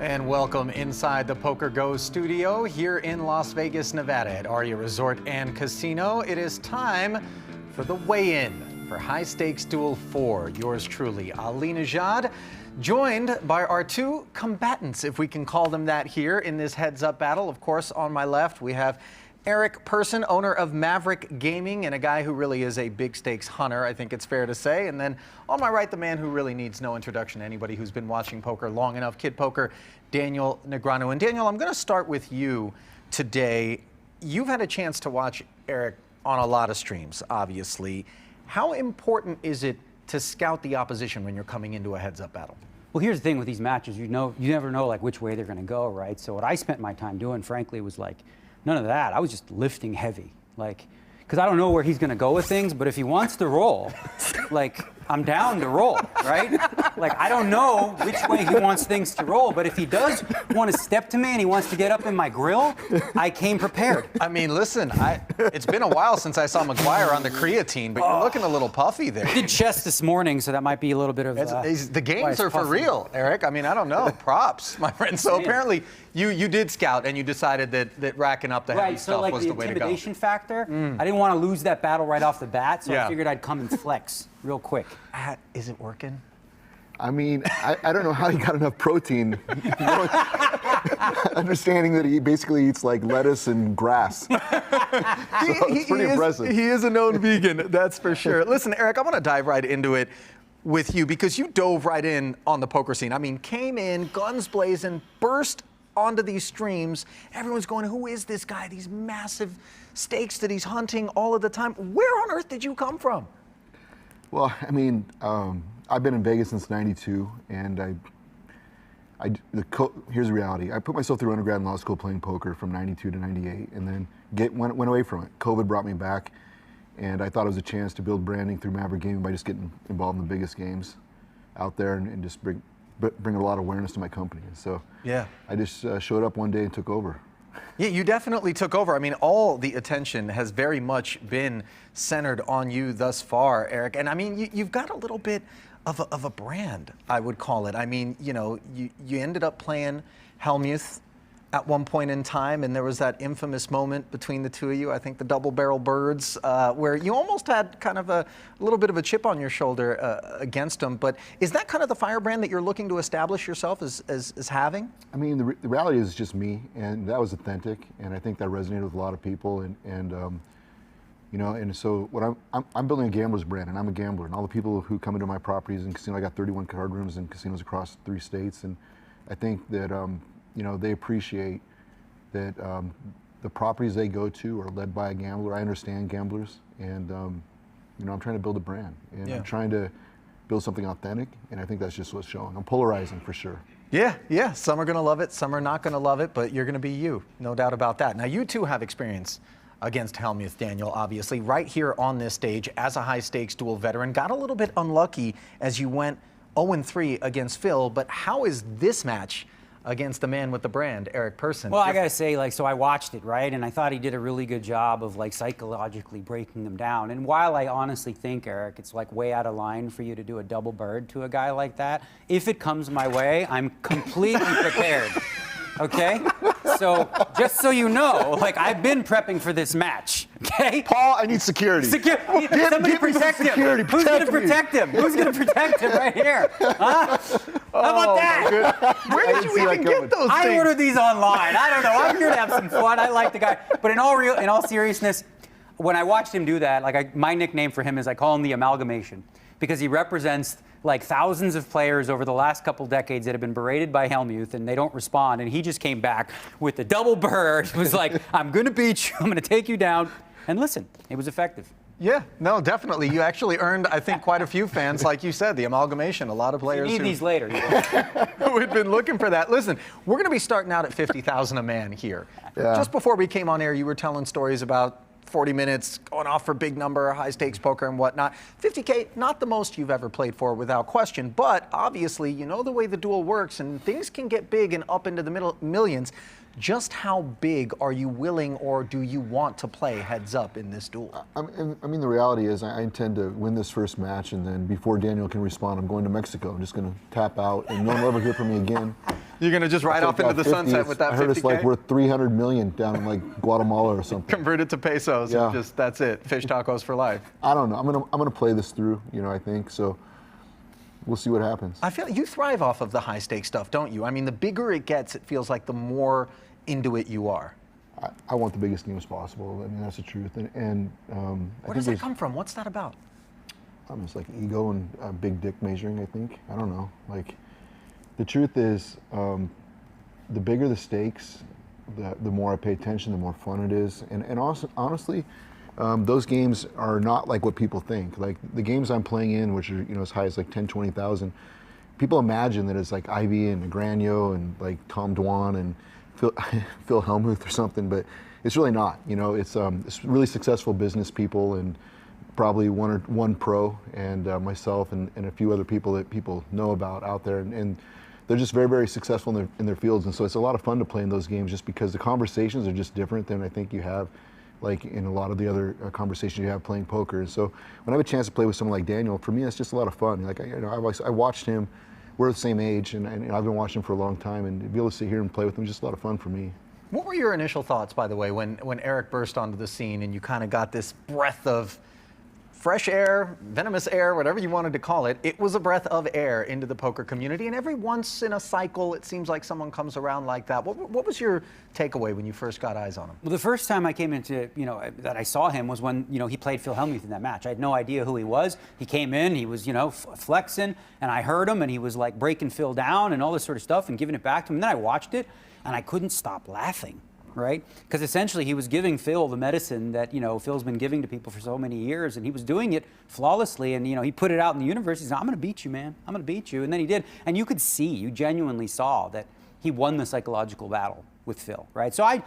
And welcome inside the PokerGO Studio here in Las Vegas, Nevada at Aria Resort and Casino. It is time for the weigh-in for High Stakes Duel 4. Yours truly, Ali Nejad, joined by our two combatants, if we can call them that, here in this heads-up battle. Of course, on my left, we have Eric Persson, owner of Maverick Gaming, and a guy who really is a big stakes hunter, I think it's fair to say. And then on my right, the man who really needs no introduction to anybody who's been watching poker long enough, Kid Poker, Daniel Negreanu. And Daniel, I'm going to start with you today. You've had a chance to watch Eric on a lot of streams, obviously. How important is it to scout the opposition when you're coming into a heads-up battle? Well, here's the thing with these matches. You never know like which way they're going to go, right? So what I spent my time doing, frankly, was like none of that. I was just lifting heavy, like, because I don't know where he's going to go with things, but if he wants to roll, like, I'm down to roll, right? Like, I don't know which way he wants things to roll, but if he does want to step to me and he wants to get up in my grill, I came prepared. I mean, listen, it's been a while since I saw McGuire on the creatine, but you're looking a little puffy there. I did chess this morning, so that might be a little bit of the games are for real, Eric. I mean, I don't know. Props, my friend. So apparently you did scout and you decided that racking up the heavy stuff was the way to go. Right, so like the intimidation factor, I didn't want to lose that battle right off the bat, so I figured I'd come and flex real quick. Is it working? I mean, I don't know how he got enough protein. Understanding that he basically eats like lettuce and grass. So it's pretty impressive. He is a known vegan, that's for sure. Listen, Eric, I want to dive right into it with you because you dove right in on the poker scene. I mean, came in, guns blazing, burst onto these streams. Everyone's going, who is this guy? These massive stakes that he's hunting all of the time. Where on earth did you come from? Well, I mean, I've been in Vegas since '92, and here's the reality. I put myself through undergrad and law school playing poker from '92 to '98, and then went away from it. COVID brought me back, and I thought it was a chance to build branding through Maverick Gaming by just getting involved in the biggest games out there and just bring a lot of awareness to my company. And so I just showed up one day and took over. Yeah, you definitely took over. I mean, all the attention has very much been centered on you thus far, Eric. And I mean, you've got a little bit of a brand, I would call it. I mean, you know, you ended up playing Hellmuth at one point in time, and there was that infamous moment between the two of you, I think the double-barrel birds, where you almost had kind of a little bit of a chip on your shoulder against him. But is that kind of the firebrand that you're looking to establish yourself as having? I mean, the reality is just me, and that was authentic, and I think that resonated with a lot of people. And you know, and so what I'm building a gambler's brand, and I'm a gambler, and all the people who come into my properties and casino, I got 31 card rooms in casinos across 3 states, and I think that you know, they appreciate that the properties they go to are led by a gambler. I understand gamblers, and you know, I'm trying to build a brand, and I'm trying to build something authentic, and I think that's just what's showing. I'm polarizing for sure. Yeah. Some are going to love it, some are not going to love it, but you're going to be you, no doubt about that. Now, you too have experience against Hellmuth, Daniel, obviously, right here on this stage as a high-stakes duel veteran. Got a little bit unlucky as you went 0-3 against Phil, but how is this match against the man with the brand, Eric Persson? Well, I gotta say, like, so I watched it, right? And I thought he did a really good job of, like, psychologically breaking them down. And while I honestly think, Eric, it's, like, way out of line for you to do a double bird to a guy like that, if it comes my way, I'm completely prepared, okay? So, just so you know, like, I've been prepping for this match, okay? Paul, I need security. Somebody protect him. Who's gonna protect him? Who's gonna protect him right here? Huh? How about that? Where did you even get those things? I ordered these online. I don't know. I'm here to have some fun. I like the guy. But in all seriousness, when I watched him do that, like my nickname for him is I call him the amalgamation, because he represents like thousands of players over the last couple decades that have been berated by Hellmuth and they don't respond. And he just came back with the double bird. He was like, I'm going to beat you. I'm going to take you down. And listen, it was effective. Yeah, no, definitely. You actually earned, I think, quite a few fans, like you said, the amalgamation. A lot of players you need these later. who had been looking for that. Listen, we're going to be starting out at $50,000 a man here. Yeah. Just before we came on air, you were telling stories about 40 minutes, going off for big number, high stakes poker and whatnot. 50K, not the most you've ever played for without question, but obviously you know the way the duel works and things can get big and up into the millions. Just how big are you willing or do you want to play heads up in this duel? I mean, the reality is I intend to win this first match, and then before Daniel can respond, I'm going to Mexico. I'm just going to tap out, and no one will ever hear from me again. You're going to just ride off into the sunset with that 50K? I heard it's like worth 300 million down in like Guatemala or something. Converted to pesos. Yeah. And just, that's it. Fish tacos for life. I don't know. I'm gonna play this through, you know, I think. So we'll see what happens. I feel you thrive off of the high stakes stuff, don't you? I mean, the bigger it gets, it feels like the more into it you are. I want the biggest games possible. I mean, that's the truth. And where does that come from? What's that about? It's like ego and big dick measuring, I think. I don't know. Like, the truth is, the bigger the stakes, the more I pay attention, the more fun it is. And also, honestly, those games are not like what people think. Like, the games I'm playing in, which are, you know, as high as like 10, 20,000, people imagine that it's like Ivy and Negreanu and like Tom Dwan and Phil Hellmuth or something, but it's really not. You know, it's really successful business people and probably one pro and myself and a few other people that people know about out there, and they're just very, very successful in their fields. And so it's a lot of fun to play in those games just because the conversations are just different than I think you have like in a lot of the other conversations you have playing poker. And so when I have a chance to play with someone like Daniel, for me, it's just a lot of fun. Like, I watched him. We're the same age, and I've been watching him for a long time, and to be able to sit here and play with him is just a lot of fun for me. What were your initial thoughts, by the way, when Eric burst onto the scene and you kind of got this breath of fresh air, venomous air, whatever you wanted to call it? It was a breath of air into the poker community, and every once in a cycle, it seems like someone comes around like that. What was your takeaway when you first got eyes on him? Well, the first time I came into, you know, that I saw him was when, you know, he played Phil Hellmuth in that match. I had no idea who he was. He came in, he was, you know, flexing, and I heard him, and he was like breaking Phil down and all this sort of stuff and giving it back to him. And then I watched it, and I couldn't stop laughing. Right? Because essentially he was giving Phil the medicine that, you know, Phil's been giving to people for so many years, and he was doing it flawlessly, and, you know, he put it out in the universe. He said, I'm going to beat you, man. I'm going to beat you. And then he did. And you could see, you genuinely saw that he won the psychological battle with Phil, right? So I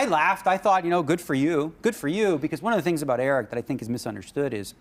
laughed. I thought, you know, good for you, because one of the things about Eric that I think is misunderstood is,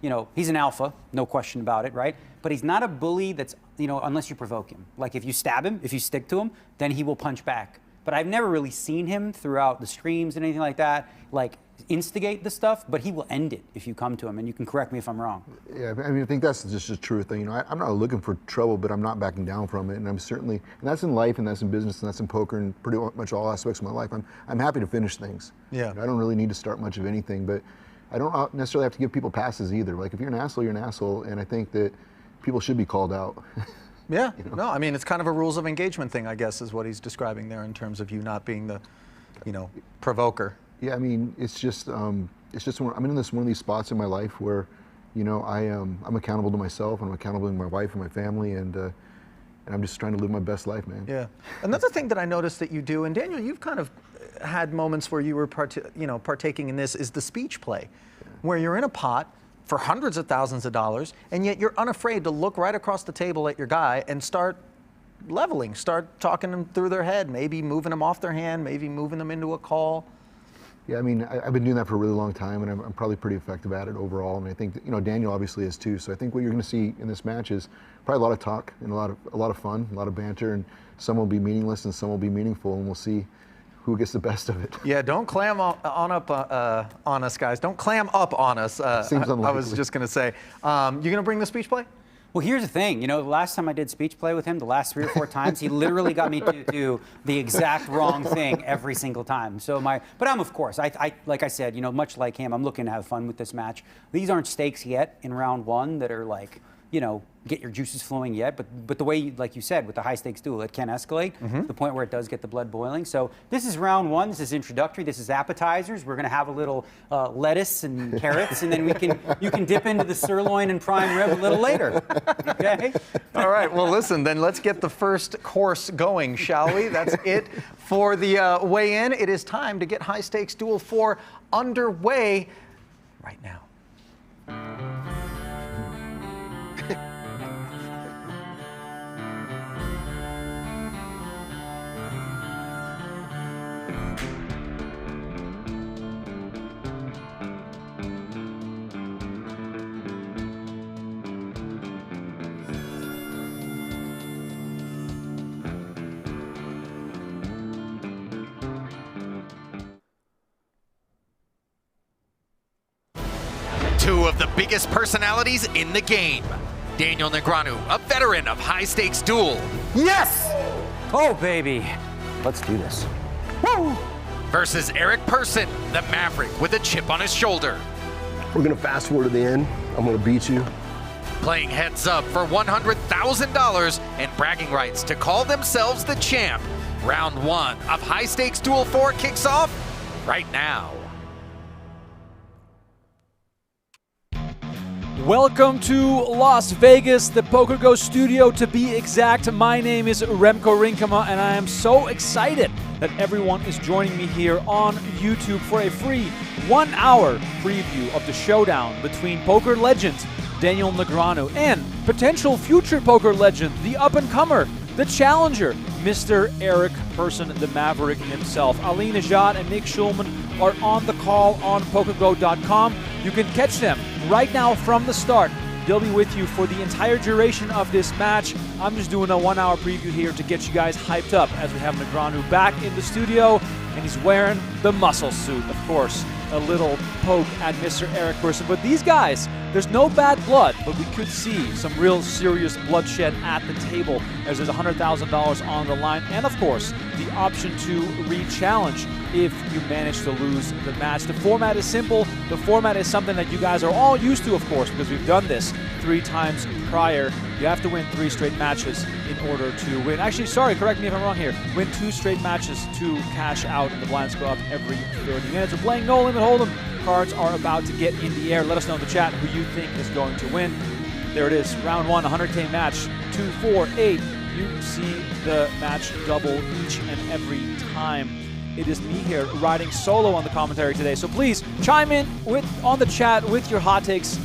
you know, he's an alpha, no question about it, right? But he's not a bully that's, you know, unless you provoke him. Like, if you stab him, if you stick to him, then he will punch back. But I've never really seen him throughout the streams and anything like that, like, instigate the stuff, but he will end it if you come to him, and you can correct me if I'm wrong. Yeah, I mean, I think that's just a true thing. You know, I'm not looking for trouble, but I'm not backing down from it, and I'm certainly, and that's in life, and that's in business, and that's in poker, and pretty much all aspects of my life. I'm happy to finish things. Yeah. I don't really need to start much of anything, but I don't necessarily have to give people passes either. Like, if you're an asshole, you're an asshole, and I think that people should be called out. Yeah, you know? No, I mean, it's kind of a rules of engagement thing, I guess, is what he's describing there in terms of you not being the, you know, provoker. Yeah, I mean, it's just I'm in one of these spots in my life where, you know, I'm accountable to myself, and I'm accountable to my wife and my family, and I'm just trying to live my best life, man. Yeah. Another thing that I noticed that you do, and Daniel, you've kind of had moments where you were partaking in this, is the speech play, where you're in a pot for hundreds of thousands of dollars, and yet you're unafraid to look right across the table at your guy and start leveling, start talking them through their head, maybe moving them off their hand, maybe moving them into a call. Yeah, I mean, I've been doing that for a really long time, and I'm probably pretty effective at it overall. And I think that, you know, Daniel obviously is too. So I think what you're going to see in this match is probably a lot of talk and a lot of fun, a lot of banter, and some will be meaningless and some will be meaningful, and we'll see who gets the best of it. Yeah, don't clam up on us, guys. Don't clam up on us. Seems unlikely. I was just going to say, you going to bring the speech play? Well, here's the thing. You know, the last time I did speech play with him, the last 3 or 4 times, he literally got me to do the exact wrong thing every single time. So but I'm, of course, I like I said, you know, much like him, I'm looking to have fun with this match. These aren't stakes yet in round 1 that are like, you know, get your juices flowing yet, but the way, like you said, with the high stakes duel, it can escalate to the point where it does get the blood boiling. So this is round 1. This is introductory. This is appetizers. We're going to have a little lettuce and carrots, and then you can dip into the sirloin and prime rib a little later. Okay. All right. Well, listen. Then let's get the first course going, shall we? That's it for the weigh-in. It is time to get High Stakes Duel 4 underway right now. Two of the biggest personalities in the game. Daniel Negreanu, a veteran of High Stakes Duel. Yes! Oh, baby. Let's do this. Woo! Versus Eric Persson, the Maverick with a chip on his shoulder. We're gonna fast forward to the end. I'm gonna beat you. Playing heads up for $100,000 and bragging rights to call themselves the champ. Round 1 of High Stakes Duel 4 kicks off right now. Welcome to Las Vegas, the PokerGO Studio to be exact. My name is Remko Rinkema, and I am so excited that everyone is joining me here on YouTube for a free 1-hour preview of the showdown between poker legend Daniel Negreanu and potential future poker legend, the up-and-comer, the challenger, Mr. Eric Persson, the Maverick himself. Ali Nejad and Nick Schulman are on the call on PokerGO.com. You can catch them right now from the start. They'll be with you for the entire duration of this match. I'm just doing a 1-hour preview here to get you guys hyped up as we have Negreanu back in the studio, and he's wearing the muscle suit, of course. A little poke at Mr. Eric Persson. But these guys, there's no bad blood, but we could see some real serious bloodshed at the table as there's $100,000 on the line. And of course, the option to re-challenge if you manage to lose the match. The format is simple. The format is something that you guys are all used to, of course, because we've done this 3 times prior. You have to win 3 straight matches in order to win. Actually, sorry, correct me if I'm wrong here. Win 2 straight matches to cash out, and the blinds go up every 30 minutes. We're playing No Limit Hold'em. Cards are about to get in the air. Let us know in the chat who you think is going to win. There it is, round 1, 100K match, 2, 4, 8. You see the match double each and every time. It is me here riding solo on the commentary today. So please chime in on the chat with your hot takes,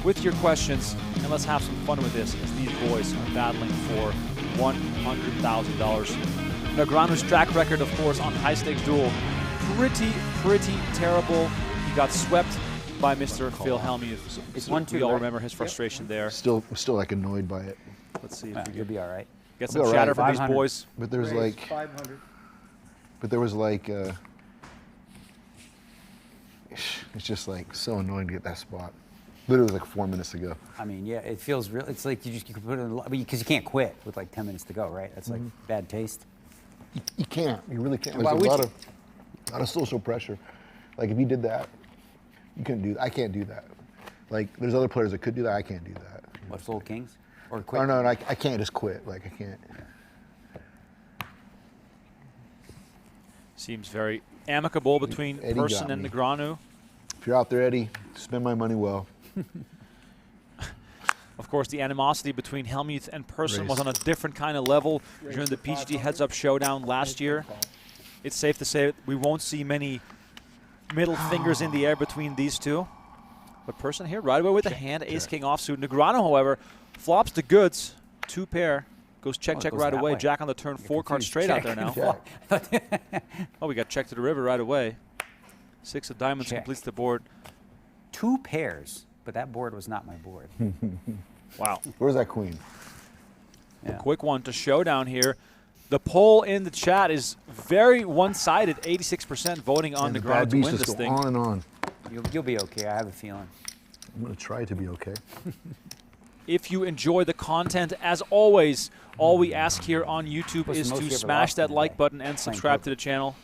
with your questions, and let's have some fun with this as these boys are battling for $100,000. Negreanu's track record, of course, on High Stakes Duel, pretty terrible. He got swept by Mr. Phil Hellmuth. It's 1-2. We all remember his frustration there. Still like annoyed by it. Let's see if we You'll be all right. get some I'll be chatter all from right. these 500. boys. But there's Raise like, 500. but there was like, it's just like so annoying to get that spot. Literally like 4 minutes ago. I mean, yeah, it feels real. It's like you could put it in, because you can't quit with like 10 minutes to go, right? That's like bad taste. You can't. You really can't. There's Why a would lot you? of social pressure. Like if you did that, you couldn't do. I can't do that. Like there's other players that could do that. I can't do that. What, Soul Kings? Or quit? Oh no, I can't just quit. Like I can't. Seems very amicable between Eddie Persson got and me. Negreanu. If you're out there, Eddie, spend my money well. Of course, the animosity between Hellmuth and Persson Raise. was on a different kind of level during the PGD Heads-Up Showdown last year. It's safe to say we won't see many middle fingers in the air between these two. But Persson here right away with the hand, ace-king offsuit. Negreanu, however, flops the goods, 2 pair, goes check, Oh, it check goes right that away. way. Jack on the turn, 4 cards confused. straight out Check there now. Jack. Oh, we got check to the river right away. 6 of diamonds Check. completes the board. 2 pairs, but that board was not my board. Wow. Where's that queen? Yeah. Quick one to showdown here. The poll in the chat is very one-sided. 86% voting on And the Negreanu bad to beast win just this go thing. on and on. You'll be okay, I have a feeling. I'm gonna try to be okay. If you enjoy the content, as always, all we ask here on YouTube What's is the most to you ever smash lost that in a like day? button and Playing subscribe to poker. the channel.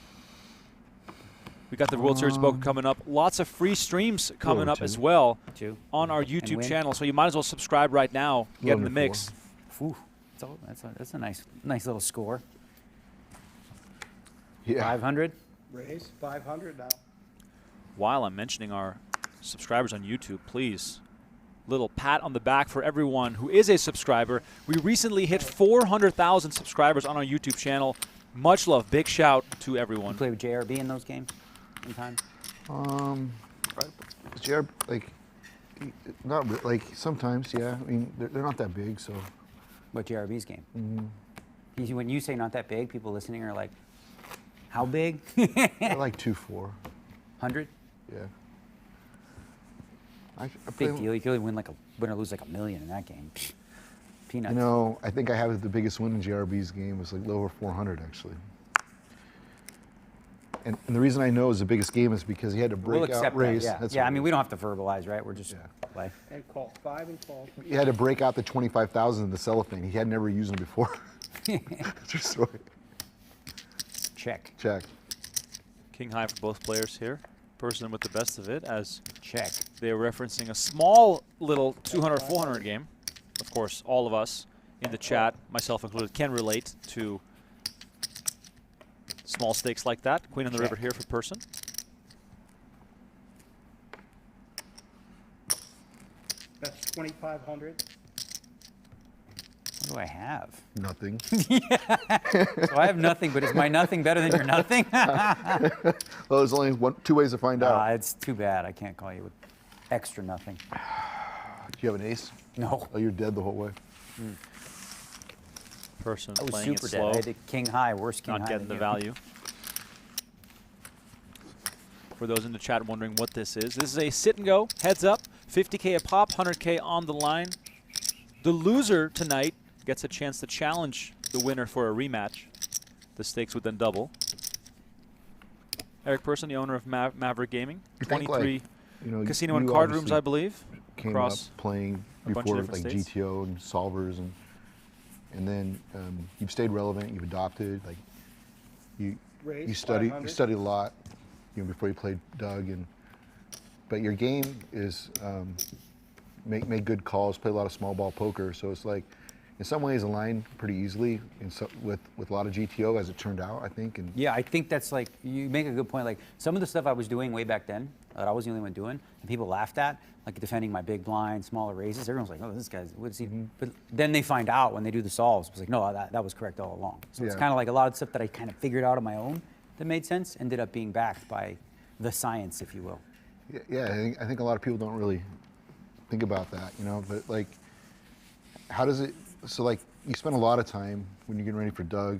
We got the World Series Poker coming up. Lots of free streams coming up as well 2. on our And YouTube win. channel, so you might as well subscribe right now. Get in the Number mix. 4. Ooh, that's a nice little score. Yeah. 500. Raise 500 now. While I'm mentioning our subscribers on YouTube, please, little pat on the back for everyone who is a subscriber. We recently hit 400,000 subscribers on our YouTube channel. Much love. Big shout to everyone. You play with JRB in those games in time? JR, like, not like sometimes, yeah. I mean, they're not that big, so. What, JRB's game? Mm-hmm. When you say not that big, people listening are like, how big? They're like 2-4. 100? Yeah. I Big play, deal. You could only win or lose like $1 million in that game. Psh, peanuts. You know, I think I have the biggest win in JRB's game was like lower 400 actually. And the reason I know it was the biggest game is because he had to break We'll accept out raise. that. That's Yeah, what I it mean, is. we don't have to verbalize, right? We're just Yeah. play. And call. 5 and call. He had to break out the 25,000 in the cellophane. He had never used them before. True story. Check. Check. King high for both players here. Person with the best of it, as Check. they're referencing a small little 200-400 game. Of course, all of us in the chat, myself included, can relate to small stakes like that. Queen on the river here for Persson. That's 2,500. What do I have? Nothing. So I have nothing, but is my nothing better than your nothing? Well, there's only two ways to find out. It's too bad. I can't call you with extra nothing. Do you have an ace? No. Oh, you're dead the whole way. Persson I was playing it super slow, dead. I did king high, worst king high. not getting the than you. value. For those in the chat wondering what this is a sit and go, heads up, 50K a pop, 100K on the line. The loser tonight gets a chance to challenge the winner for a rematch. The stakes would then double. Eric Persson, the owner of Maverick Gaming, You think, 23 like, casino and you card rooms, obviously I believe, came across up playing a bunch of before different like states. GTO and solvers, and then you've stayed relevant. You've adopted, like you Raise studied 500. a lot, before you played Doug, but your game is make good calls, play a lot of small ball poker. So it's like, in some ways, aligned pretty easily with a lot of GTO, as it turned out, I think. And Yeah, I think that's like, you make a good point. Like some of the stuff I was doing way back then, that I was the only one doing, and people laughed at, like defending my big blind, smaller raises. Everyone's like, oh, this guy's, what is he? But then they find out when they do the solves, it's like, no, that was correct all along. So it's Yeah. kind of like a lot of stuff that I kind of figured out on my own that made sense, ended up being backed by the science, if you will. yeah, I think a lot of people don't really think about that, But like, how does it? So like, you spend a lot of time when you're getting ready for Doug.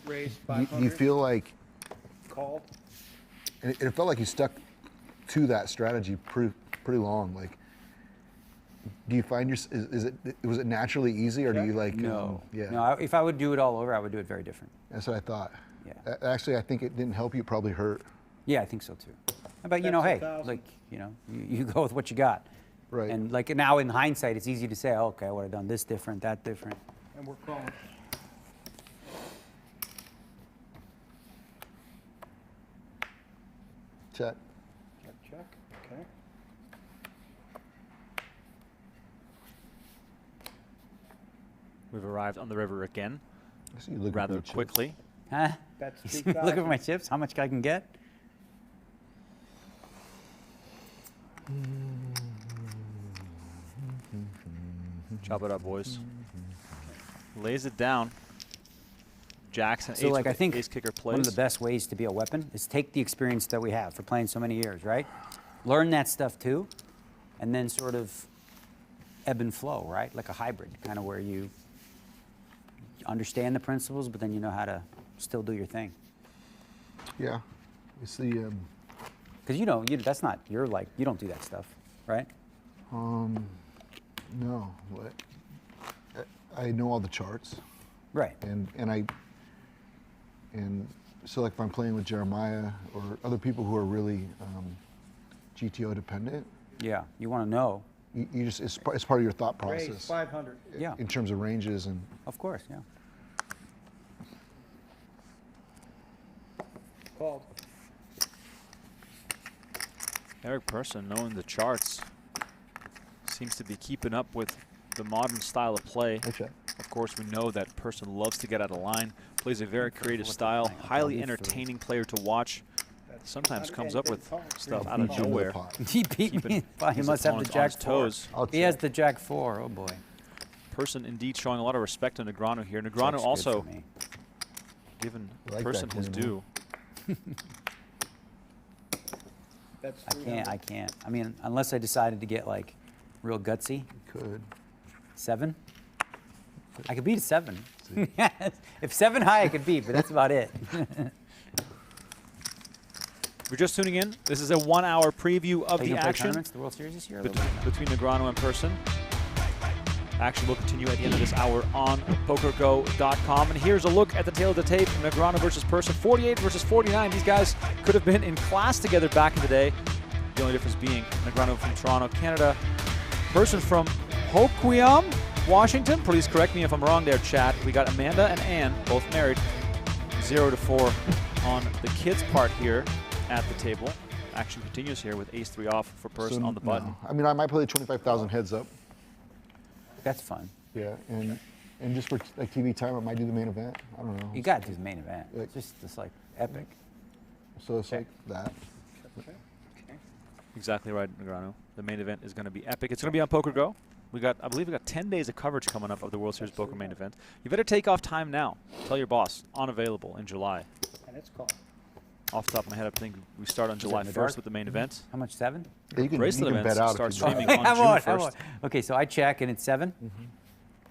Raise Do 500. you feel like? Called. And it felt like you stuck to that strategy pretty long. Like, do you find was it naturally easy, or do you like? No. Yeah. No, if I would do it all over, I would do it very different. That's what I thought. Yeah. Actually, I think it didn't help you. It probably hurt. Yeah, I think so too. But That's hey, 1,000. like, you go with what you got. Right. And like now in hindsight, it's easy to say, oh, okay, I would have done this different, that different. And we're calling. Check. Check. Okay. We've arrived on the river again, I see you looking for rather your chips. quickly. Huh? That's You see me looking for my chips, how much I can get? Chop it up, boys. Lays it down. Jackson, So like I think ace kicker plays. one of the best ways to be a weapon is take the experience that we have for playing so many years, right? Learn that stuff too, and then sort of ebb and flow, right? Like a hybrid, kind of where you understand the principles, but then you know how to still do your thing. Yeah. It's the. Because that's not your like, you don't do that stuff, right? No. I know all the charts. Right. And so like if I'm playing with Jeremiah or other people who are really GTO dependent, Yeah, you want to know. you just it's part of your thought Raise process 500. Yeah, in terms of ranges and of course, yeah. Called. Eric Persson, knowing the charts, seems to be keeping up with the modern style of play. okay. Of course, we know that Persson loves to get out of line, plays a very creative style, highly entertaining player to watch. Sometimes comes up with stuff out of Beat you into the nowhere. pot. He beat Keeping me. He his must have the opponents on jack his four. toes. I'll He has check. the jack four. Oh boy. Persson indeed showing a lot of respect to Negreanu here. Jack's Negreanu good also for me. giving I like Persson that his game, due. That's I 300. can't. I mean, unless I decided to get like real gutsy. Could. 7. I could beat a 7. If 7 high, I could beat, but that's about it. If you're just tuning in, this is a 1-hour preview of Are you the gonna play action tournaments, the World Series this year? between Negreanu and Persson. Action will continue at the end of this hour on PokerGo.com. And here's a look at the tail of the tape. Negreanu versus Persson, 48 versus 49. These guys could have been in class together back in the day. The only difference being Negreanu from Toronto, Canada. Persson from Hoquiam, Washington. Please correct me if I'm wrong there, chat. We got Amanda and Ann, both married 0-4 on the kids' part here at the table. Action continues here with ace-3 off for Persson on the button. No. I mean, I might play 25,000 heads up. That's fun. Yeah, and just for like TV time, I might do the main event. I don't know. You got to do the main event. Like- It's just like epic. So it's like that. Exactly right, Negreanu. The main event is going to be epic. It's going to be on PokerGo. I believe we got 10 days of coverage coming up of the World Series Poker main event. You better take off time now. Tell your boss, unavailable in July. And it's called. Off the top of my head, I think we start on July in the 1st dark? with the main event. How much, 7? Yeah, you can Bracelet bet events out start if you want. streaming on How June much? 1st. Okay, so I check and it's 7?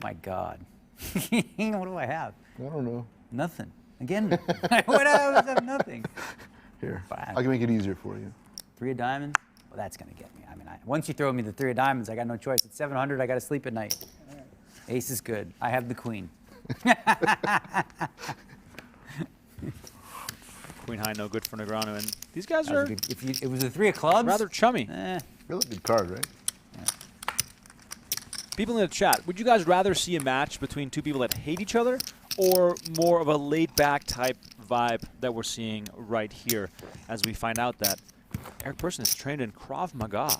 My God. What do I have? I don't know. Nothing. Again, what else? I have nothing. Here, Fine. I can make it easier for you. 3 of diamonds? Well, that's going to get me. I mean, once you throw me the 3 of diamonds, I got no choice. At 700, I got to sleep at night. Ace is good. I have the queen. Queen high, no good for Negreanu. And these guys That was are a good- if it was the 3 of clubs, rather chummy. Really good card, right? People in the chat, would you guys rather see a match between two people that hate each other or more of a laid-back type vibe that we're seeing right here as we find out that Eric Persson is trained in Krav Maga?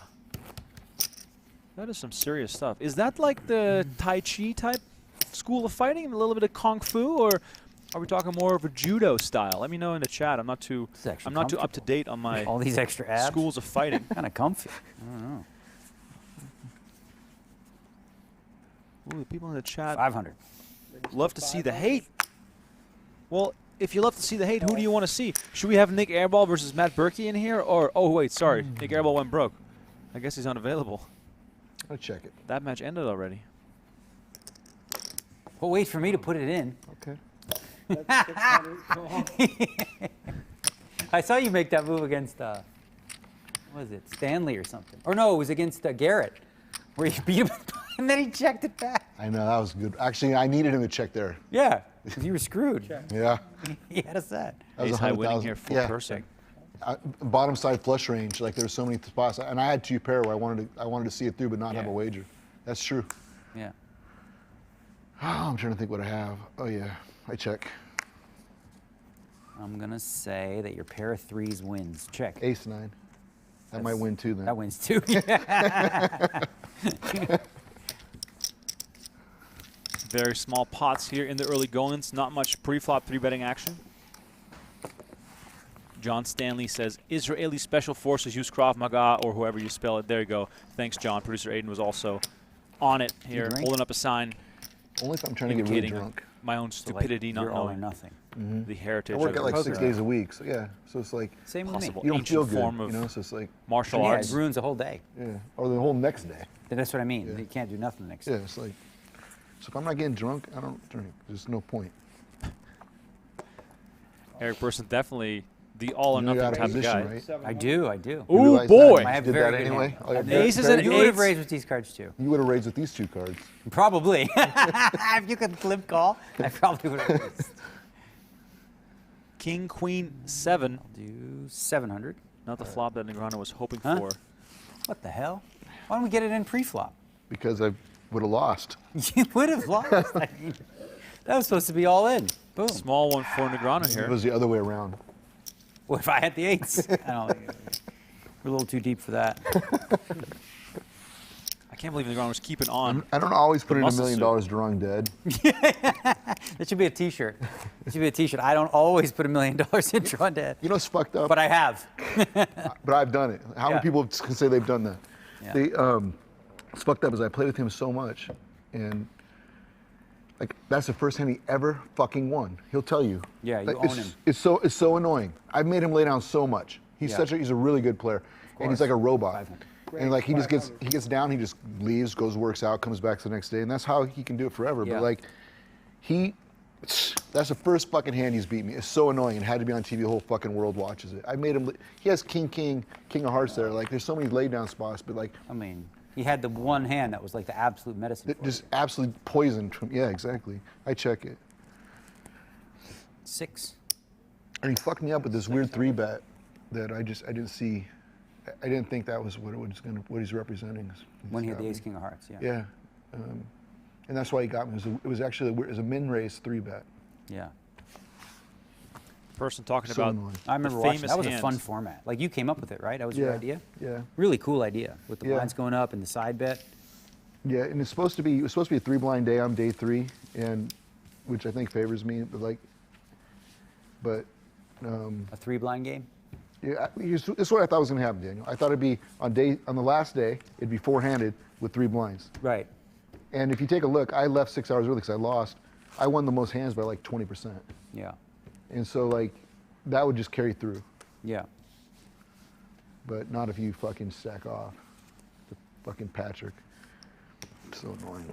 That is some serious stuff. Is that like the Tai Chi type school of fighting, a little bit of Kung Fu, or are we talking more of a judo style? Let me know in the chat. I'm not too up to date on my all these extra abs. schools of fighting. Kind of comfy. I don't know. Ooh, the people in the chat 500. love to see the hate. Well, if you love to see the hate, who do you want to see? Should we have Nick Airball versus Matt Berkey in here? Or, oh, wait, sorry. Nick Airball went broke. I guess he's unavailable. I'll check it. That match ended already. Well, wait for me to put it in. Okay. That's 600. Go on. I saw you make that move against, what was it, Stanley or something. Or no, it was against Garrett, where you beat him and then he checked it back. I know, that was good. Actually, I needed him to check there. Yeah, because you were screwed. Yeah. He had a set. That was Ace high winning 100,000. here for Yeah. Persson. Bottom side flush range, like there's so many spots. And I had 2 pair where I wanted to see it through but not have a wager. That's true. Yeah. Oh, I'm trying to think what I have. Oh yeah, I check. I'm going to say that your pair of 3s wins. Check. Ace-9. That might win too then. That wins too. Very small pots here in the early goings. Not much pre-flop 3-betting action. John Stanley says, Israeli Special Forces use Krav Maga, or whoever you spell it. There you go. Thanks, John. Producer Aiden was also on it here, drink? holding up a sign Only if I'm trying to get really indicating drunk. my own So, like, stupidity, not you're all or knowing nothing. the heritage I work of at like the 6 days a week, so yeah. So it's like, Same with possible me. you don't ancient feel good, form of you know? So it's like, martial Yeah, arts. it ruins the whole day. yeah. Or the whole next day. That's what I mean. Yeah. You can't do nothing the next Yeah, day. it's like, so if I'm not getting drunk, I don't drink. There's no point. Eric Persson, definitely the all or You're nothing out of type of position, guy. right? 700. I do, I do. You Ooh, realize boy. that? I have Did very that good anyway? hand. Oh, yeah, The aces and You would have eights. raised with these cards too. You would have raised with these 2 cards. Probably. If you could flip call, I probably would have raised. King, Queen, 7. Do 700. Not the flop that Negreanu was hoping Huh? for. What the hell? Why don't we get it in pre-flop? Because I would have lost. You would have lost. I mean, that was supposed to be all in. Boom. Small one for Negreanu It here. was the other way around. Well, if I had the 8s. I don't think we're a little too deep for that. I can't believe Negreanu was keeping on. I don't always put in $1 muscle million suit. drawing dead. That should be a T-shirt. It should be a T-shirt. I don't always put $1 million in draw dead, You know what's fucked up? but I have. But I've done it. How Yeah. many people can say they've done that? Yeah. They, what's fucked up is I played with him so much, and like that's the first hand he ever fucking won. He'll tell you. Yeah, you Like, own him. It's so annoying. I've made him lay down so much. He's Yeah. he's a really good player, and he's like a robot. 500. And like he just gets 500. down, he just leaves, goes works out, comes back the next day, and that's how he can do it forever. Yeah. But like that's the first fucking hand he's beat me. It's so annoying. It had to be on TV. The whole fucking world watches it. I made him. He has king of hearts there. Like there's so many lay down spots, but like I mean, he had the one hand that was like the absolute medicine. For just you. absolutely poisoned. Yeah, exactly. I check it. 6. And he fucked me up with this weird 3-bet that I didn't see. I didn't think that was what what he's representing. When he had got the me. Ace King of Hearts, yeah. Yeah, and that's why he got me. It was actually it was a min raise 3-bet. Yeah. Person talking So about annoying. I remember the watching. famous That was a hands. fun format. Like you came up with it, right? That was your idea. Yeah. Really cool idea with the Yeah. blinds going up and the side bet. Yeah, and it was supposed to be a 3-blind day. I'm day 3, and which I think favors me. But A 3-blind game. yeah, this is what I thought was going to happen, Daniel. I thought it'd be on the last day, it'd be 4-handed with 3 blinds. Right. And if you take a look, I left 6 hours early because I lost. I won the most hands by like 20%. Yeah. And so like that would just carry through, Yeah. but not if you fucking stack off. The fucking Patrick. So annoying.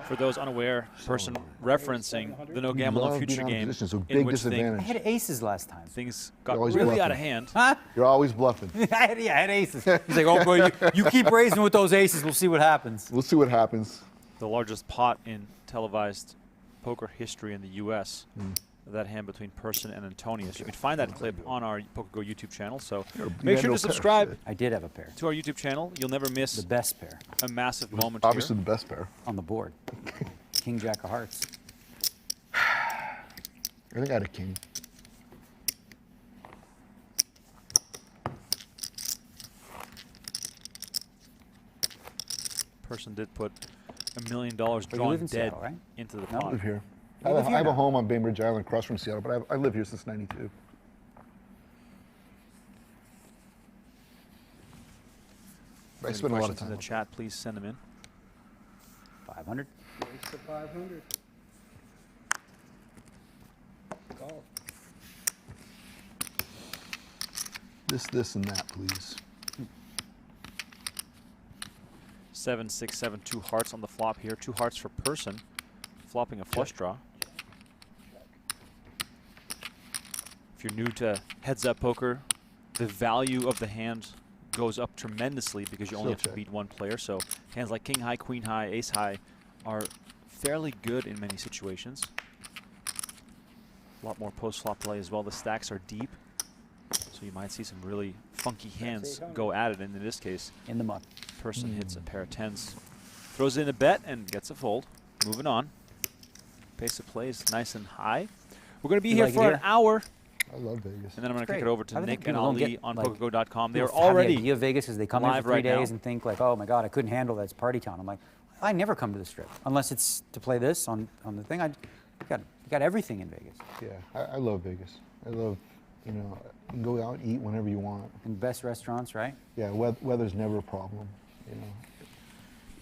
For those unaware, person referencing the No Gamble No Love Future being out of game, position, so in big which disadvantage. I had aces last time. things got always really out bluffing. of hand. Huh? You're always bluffing. I had aces. He's like, oh, boy, you keep raising with those aces. We'll see what happens. We'll see what happens. The largest pot in televised poker history in the U.S. Hmm. That hand between Persson and Antonius. You can find that clip on our PokerGo YouTube channel. So You make had sure no to pair. subscribe I did have a pair. to our YouTube channel. You'll never miss The best pair a massive moment Obviously here. the best pair. on the board. King, Jack of Hearts. I think I had a king. Persson did put $1 million you live drawn in dead Seattle, right? into the No? I pot. live here. You I live have, here I have a now? home on Bainbridge Island across from Seattle, but I live here since '92. I Any spend a lot of questions time. in the up chat, please send them in. 500. Raise to 500. Call. there. This, and that, please. 7, 6, 7, 2 hearts on the flop here. 2 hearts for Persson, flopping a flush draw. If you're new to heads-up poker, the value of the hand goes up tremendously because you only have to Still check. beat one player. So hands like king high, queen high, ace high are fairly good in many situations. A lot more post-flop play as well. The stacks are deep, so you might see some really funky hands go at it. And in this case, In the muck. Persson hits a pair of 10s, throws in a bet, and gets a fold. Moving on. Pace of play is nice and high. We're going to be You here like it for here? an hour, I love Vegas. and then I'm going to kick Great. it over to I think Nick and people don't Ali get, on like, PokerGo.com. They're People have the already idea of Vegas because they come in live for 3 right now. days and think like, oh my God, I couldn't handle that. It's party town. I'm like, I never come to the Strip unless it's to play this on the thing. You got everything in Vegas. Yeah, I love Vegas. I love, you can go out and eat whenever you want. And best restaurants, right? Yeah, weather's never a problem.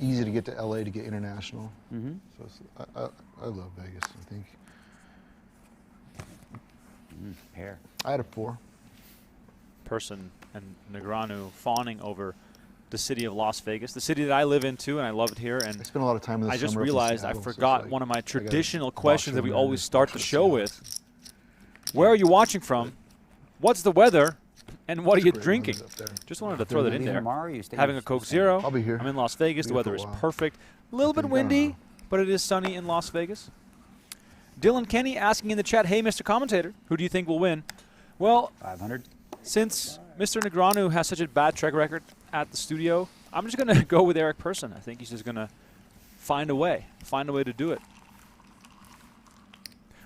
Easy to get to LA to get international. Mm-hmm. So I love Vegas. I think Pair. I had a 4. Persson and Negreanu fawning over the city of Las Vegas, the city that I live in too, and I love it here. I And spent a lot of time in the I just summer up in realized I Seattle, so it's forgot like one of my I got a traditional questions that we boxer always and start the boxer show Seattle. with. Where are you watching from? What's the weather? And what are you Great drinking? weather up there. Just wanted to throw that in Leaving there. tomorrow, or you staying Having a just Coke staying? Zero. I'll be here. I'm in Las Vegas. Be The here weather for is a while. perfect. A little bit think I don't windy, know. but it is sunny in Las Vegas. Dylan Kenny asking in the chat, hey, Mr. Commentator, who do you think will win? Well, 500. since Mr. Negreanu has such a bad track record at the studio, I'm just going to go with Eric Persson. I think he's just going to find a way to do it.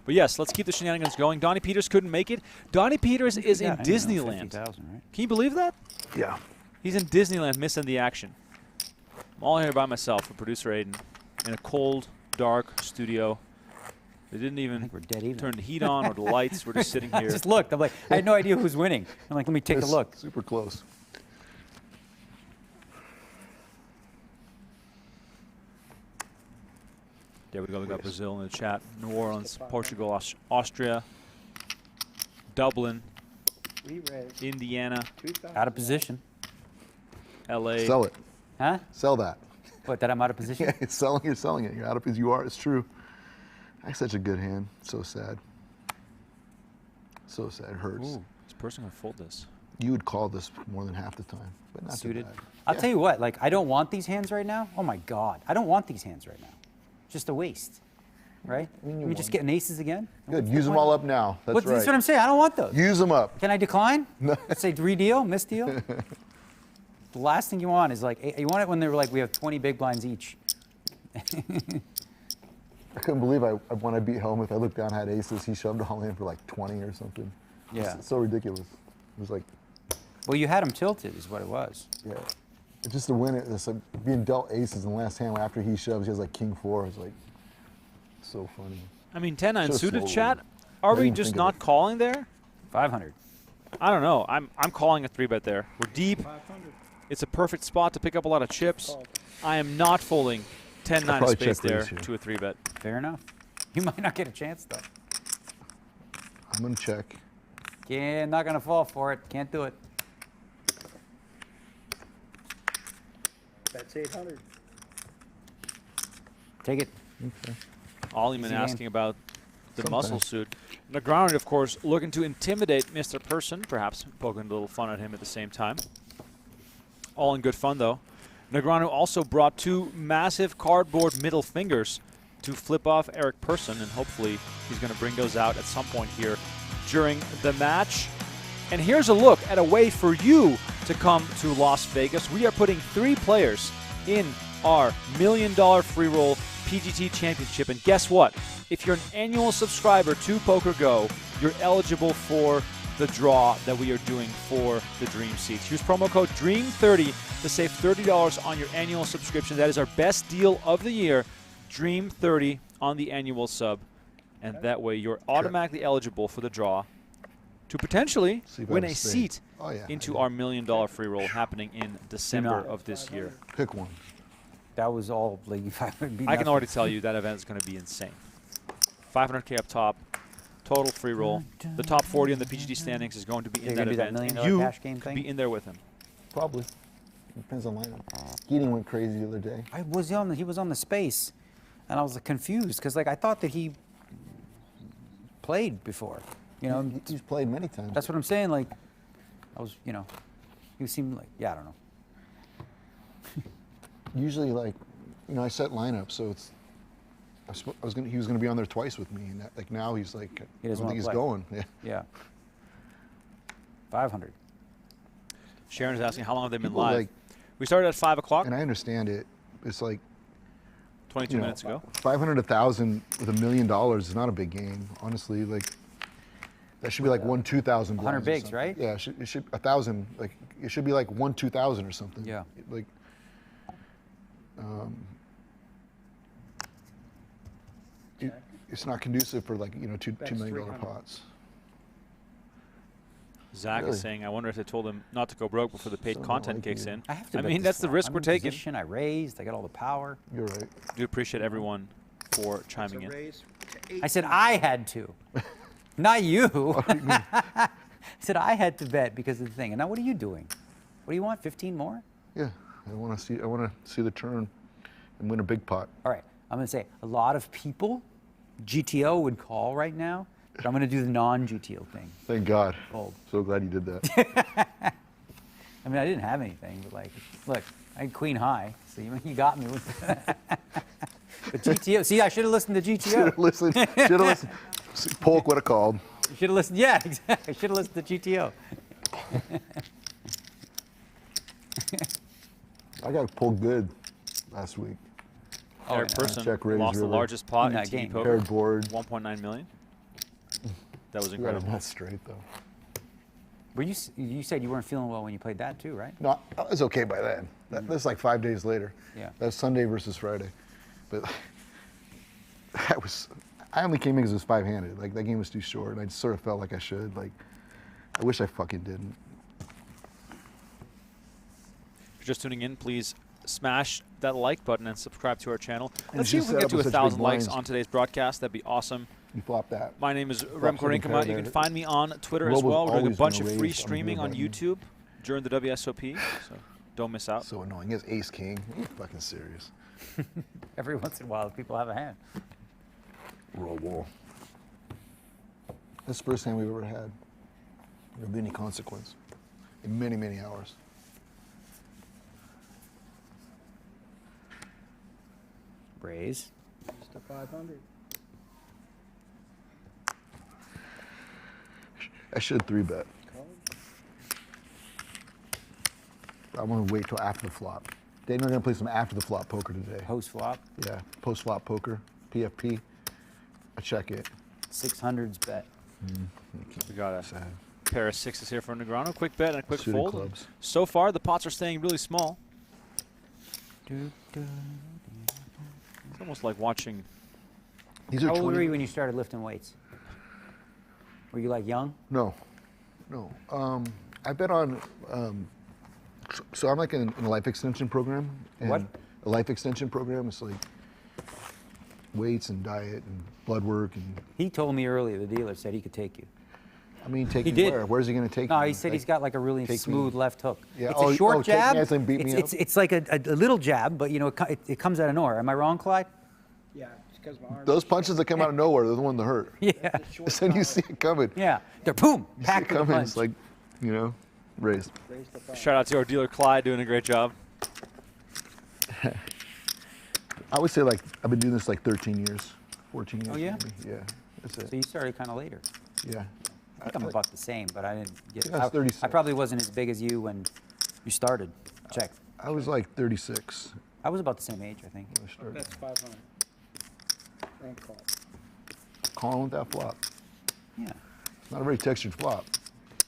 But yes, let's keep the shenanigans going. Donnie Peters couldn't make it. Donnie Peters is in Yeah, I know, Disneyland. 50,000, right? Can you believe that? Yeah. He's in Disneyland missing the action. I'm all here by myself with producer Aiden in a cold, dark studio. They didn't I even think we're dead even. turn the heat on or the lights. We're just sitting I here. just looked. I'm like, I had no idea who's winning. I'm like, let me take a It's look. Super close. There we go. We got Brazil in the chat. New Orleans, Portugal, Austria, Dublin, We raised Indiana, 2,000. Out of position. LA. Sell it. Huh? Sell that. What, that I'm out of position? Yeah, it's selling. You're selling it. You're out of because you are. It's true. That's such a good hand. So sad. So sad. It hurts. Ooh, this person gonna fold this. You would call this more than half the time, but not Suited. too bad. I'll Yeah. tell you what, like, I don't want these hands right now. Oh my God. I don't want these hands right now. Just a waste. Right? mean, you Let me just won. get an aces again. Good. What's Use the them point? all up now. That's right. That's what I'm saying. I don't want those. Use them up. Can I decline? Say redeal, misdeal? The last thing you want is like, you want it when they're like, we have 20 big blinds each. I couldn't believe when I beat Hellmuth, I looked down, had aces. He shoved all in for like 20 or something. Yeah. It's so ridiculous. It was like, Well, you had him tilted, is what it was. yeah. It's just to win it, it's like being dealt aces in the last hand after he shoves, he has like king 4. It's like so funny. I mean, 10-9 Should've suited, slowed. chat. Are Didn't we even just think of not it. calling there? 500. I don't know. I'm calling a 3-bet there. We're deep. 500. It's a perfect spot to pick up a lot of chips. Called. I am not folding 10-9 probably of spades check there raise here. to a 3-bet. Fair enough. You might not get a chance, though. I'm gonna check. Yeah, not going to fall for it. Can't do it. That's 800. Take it. Ollieman Easy asking game. about the Sometimes. muscle suit. Negreanu, of course, looking to intimidate Mr. Persson, perhaps poking a little fun at him at the same time. All in good fun, though. Negreanu also brought 2 massive cardboard middle fingers to flip off Eric Persson, and hopefully he's going to bring those out at some point here during the match. And here's a look at a way for you to come to Las Vegas. We are putting 3 players in our $1 million free roll PGT Championship. And guess what? If you're an annual subscriber to PokerGo, you're eligible for the draw that we are doing for the Dream Seats. Use promo code DREAM30 to save $30 on your annual subscription. That is our best deal of the year, DREAM30 on the annual sub. And that way you're automatically eligible for the draw to potentially See if I win have a a spade. seat Oh, yeah, into I our $1 million free roll happening in December not. of this year. Pick one. That was all. Like, if I would be I can nothing. already tell you that event is going to be insane. 500K up top, total free roll. The top 40 in the PGT standings is going to be You're in gonna that do that event, $1 and million you cash game could thing? be in there with him. Probably. Depends on lineup. Keating went crazy the other day. He was on the space, and I was confused because like I thought that he played before. You know, He's played many times. that's what I'm saying. Like, I was, you know, he seemed like, yeah, I don't know. Usually, like, you know, I set lineup, so it's. He was gonna be on there twice with me, and that, like now he's like, He I doesn't don't think he's wanna going. Yeah. Yeah. 500. Sharon is asking how long have they been People, live? like- We started at 5 o'clock, And I understand it. It's like 22 you know, minutes ago. 500, 1,000 with $1 million is not a big game, honestly. Like that should be like 2,000. 100 blinds or bigs, something. right? Yeah, it should 1,000. Like it should be like 2,000 or something. Yeah. Like. It's not conducive for like two That's $2 million 300. pots. Zach Really? is saying, I wonder if they told him not to go broke before the paid So content like kicks you. in. I have to. I bet mean, this that's the flop. risk I'm we're in taking. Position, I raised. I got all the power. You're right. Do appreciate everyone for It's chiming a in. raise to 8. I said I had to, not you. I said I had to bet because of the thing. And now what are you doing? What do you want? 15 more? Yeah, I want to see the turn and win a big pot. All right. I'm going to say a lot of people, GTO would call right now, but I'm going to do the non-GTO thing. Thank God. Fold. So glad you did that. I mean, I didn't have anything, but like, look, I had queen high, so you got me with that. But GTO, see, I should have listened to Should GTO. have listened. Should have listened. Polk would have called. You should have listened, yeah, exactly. I should have listened to GTO. I got pulled good last week. Eric yeah. Persson Check raise lost the river. largest pot In in that TD game. Poker, Paired board. 1.9 million. That was You got a incredible. net straight though. Were you said you weren't feeling well when you played that too, right? No, I was okay by then. That's like 5 days later. Yeah. That's Sunday versus Friday. But I only came in because it was 5-handed. Like that game was too short, and I just sort of felt like I should. Like, I wish I fucking didn't. If you're just tuning in, please smash that like button and subscribe to our channel. And Let's see if just we can get set to up with such 1,000 big likes blinds. on today's broadcast. That'd be awesome. You flop that. My name is Remko something Rinkema. pair You there. can find me on Twitter as Global's well. We're doing a always bunch gonna of free raise on streaming blue on button. YouTube during the WSOP, so don't miss out. So annoying. He has ace king. Are you fucking serious? Every once in a while, people have a hand. Roll wall. That's the first hand we've ever had of any consequence in many, many hours. Raise. Just a 500. I should 3-bet. Call. I want to wait till after the flop. Dave and I are going to play some after the flop poker today. Post flop. Yeah, post flop poker, PFP. I check it. 600s bet. We got a Sad. pair of sixes here for Negreanu. Quick bet and a quick Suited fold. clubs. So far, the pots are staying really small. It's almost like watching. These are How old 20. were you when you started lifting weights? Were you like young? No. I bet on. So I'm like in a life extension program. And What? A life extension program. It's like weights and diet and blood work and. He told me earlier, the dealer said he could take you. I mean, take He me did. where? Where's he going to take No, me? he said Like, he's got like a really take smooth me- left hook. Yeah, It's oh, a short take me jab. as in beat me up? It's like a little jab, but you know, it comes out of nowhere. Am I wrong, Clyde? Yeah, it's because my arm. Those punches that come out of nowhere, they're the one that hurt. Yeah. As soon as you see it coming. Yeah. They're boom, You see it packed with a coming, punch. it's like, raised. Raise the five. Shout out to our dealer Clyde doing a great job. I would say like I've been doing this like 13 years, 14 years. Oh, yeah? Maybe. Yeah, that's it. So you started kind of later. Yeah. I think I'm about the same, but I didn't get. think I was 36. I probably wasn't as big as you when you started. Check. I was like 36 I was about the same age, I think. when I started. That's 500. Rank call. Calling with that flop. Yeah. Not a very textured flop.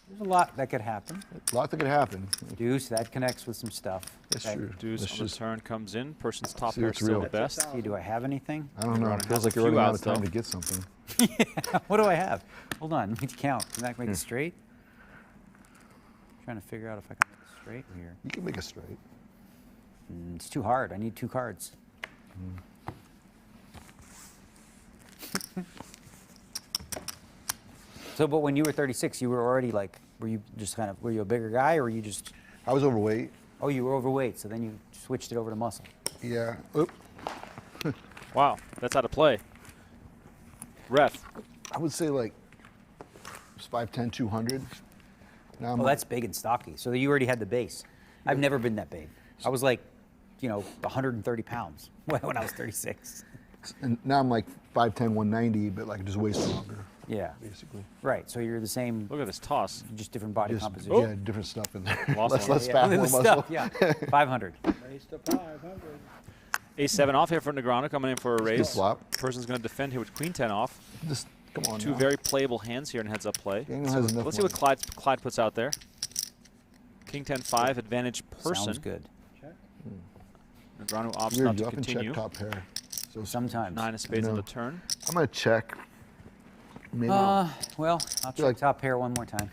There's a lot that could happen. A lot that could happen. Deuce, that connects with some stuff. That's Okay. true. Deuce Let's on the just- turn comes in. Person's top See pair what's still real. the best. See, do I have anything? I don't know. Running It feels has like a you're few running out outs, of time though. to get something. What do I have? Hold on, let me count. Can I make it straight? Trying to figure out if I can make it straight here. You can make it straight. It's too hard. I need 2 cards. So, but when you were 36, you were already like, were you a bigger guy, or were you just, I was overweight. oh, you were overweight, so then you switched it over to muscle. Yeah. Oop. Wow, that's out of play. Ref. I would say like 5'10", 200. Now I'm Well, that's big and stocky. So you already had the base. I've never been that big. I was like, 130 pounds when I was 36. and now I'm like 5'10", 190, but like just way stronger, Yeah. basically. Right. So you're the same, Look at this toss. just different body Just, composition. yeah, different stuff in there. Lost less one. less fat, Yeah, more the muscle. stuff, yeah. 500. Raise to 500. Ace-7 off here for Negreanu coming in for a raise. flop. Person's going to defend here with Queen-10 off. Just come on. Two now. very playable hands here in heads-up play. Daniel has enough Let's see what money. Clyde puts out there. King-10-5, advantage Person. Sounds good. Check. Negreanu opts Weird, not you to often continue. check top pair. So Sometimes. 9 of spades on No. the turn. I'm gonna check. Maybe. Well, I'll check like- top pair one more time.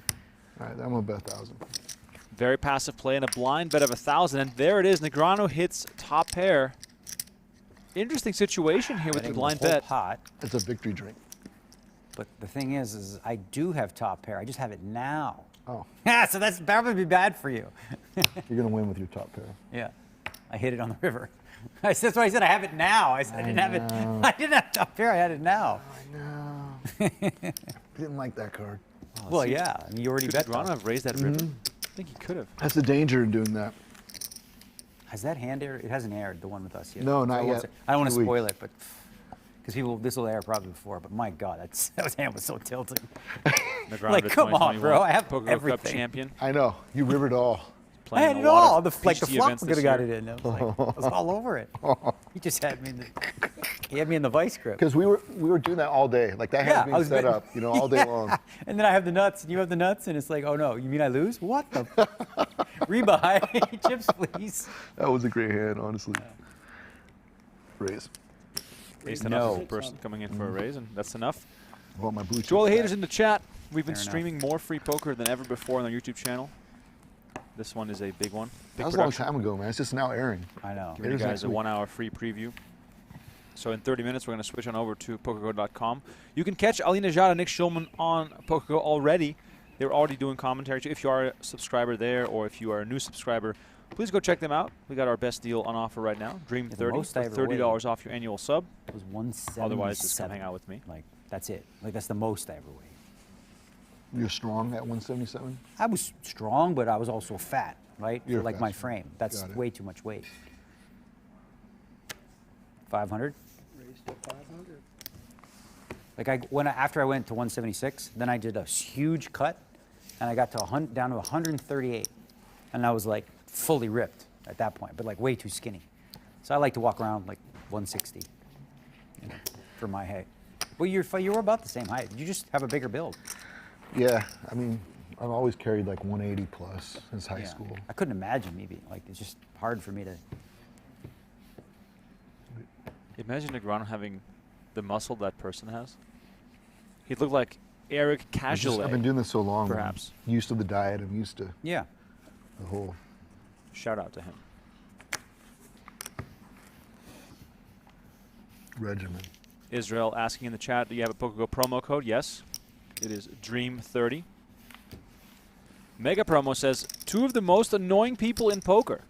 All right, I'm gonna bet 1,000. Very passive play and a blind bet of 1,000. And there it is. Negreanu hits top pair. Interesting situation here with the Betting blind whole bet. pot. It's a victory drink. But the thing is I do have top pair. I just have it now. Oh, Yeah, so that would be bad for you. you're gonna win with your top pair. Yeah, I hit it on the river. That's why I said I have it now. I said I didn't have it. I didn't have top pair. I had it now. I know. Didn't like that card. Well, yeah, I mean, you already Could bet. Negreanu though. have raised that river? I think he could have. That's the danger in doing that. Has that hand aired? It hasn't aired, the one with us yet. No, So not I won't yet. say- I don't want to 2 spoil weeks. it, but because this will air probably before. But my God, that hand was so tilting. Negreanu Like, to come on, 2021 bro, I have PokerGO Cup everything. champion. I know. You rivered all. I Playing had a it lot all. of The PGT flop events could this have got year. it in. I was all over it. He just had me in the vice grip. Because we were doing that all day. Like that hand Yeah, being I was set betting- up, all day long. And then I have the nuts, and you have the nuts, and it's like, oh no, you mean I lose? What the? Rebuy, chips, please. That was a great hand, honestly. Raise. Ace-10 No. off Person coming in for a raise, and that's enough. I want my blue To all the chips haters back. in the chat, we've been Fair enough. streaming more free poker than ever before on our YouTube channel. This one is a big one. Big That was a long production. time ago, man. It's just now airing. I know. Giving you It is guys next a week. 1-hour free preview. So in 30 minutes, we're going to switch on over to PokerGo.com. You can catch Ali Nejad and Nick Schulman on PokerGo already. They're already doing commentary. If you are a subscriber there, or if you are a new subscriber, please go check them out. We got our best deal on offer right now. Dream Yeah, the 30 most for I ever $30 off your annual sub. It was 177. Otherwise, just come hang out with me. Like, that's it. Like, that's the most I ever weighed. You're strong at 177? I was strong, but I was also fat, right? You're For like fat, my so frame. That's got it. way too much weight. 500. Raise to 500. Like after I went to 176, then I did a huge cut, and I got to down to 138, and I was like fully ripped at that point, but like way too skinny. So I like to walk around like 160, for my height. Well, you were about the same height. You just have a bigger build. Yeah, I mean, I've always carried like 180 plus since high school. I couldn't imagine me being like, it's just hard for me to. Imagine Negreanu having the muscle that person has. He'd look like Eric casually. I've been doing this so long. Perhaps. I'm used to the diet. I'm used to Yeah. the whole. Shout out to him. Regimen. Israel asking in the chat, do you have a PokerGo promo code? Yes. It is Dream30. Mega Promo says, 2 of the most annoying people in poker.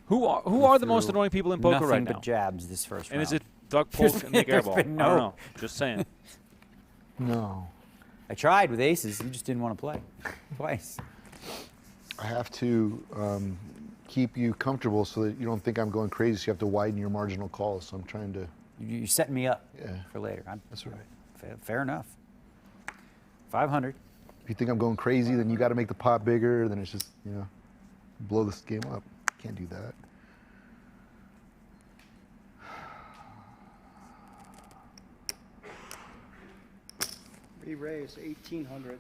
Who are the most annoying people in poker right now? Nothing but jabs this first round. And is it Doug Polk and Nick Airball? been I don't know. Just saying. No. I tried with aces. You just didn't want to play. Twice. I have to keep you comfortable so that you don't think I'm going crazy. So you have to widen your marginal calls. So I'm trying to. You're setting me up Yeah. for later. That's right. Fair enough. 500. If you think I'm going crazy, then you got to make the pot bigger. Then it's just, blow this game up. Can't do that. Re-raise 1,800.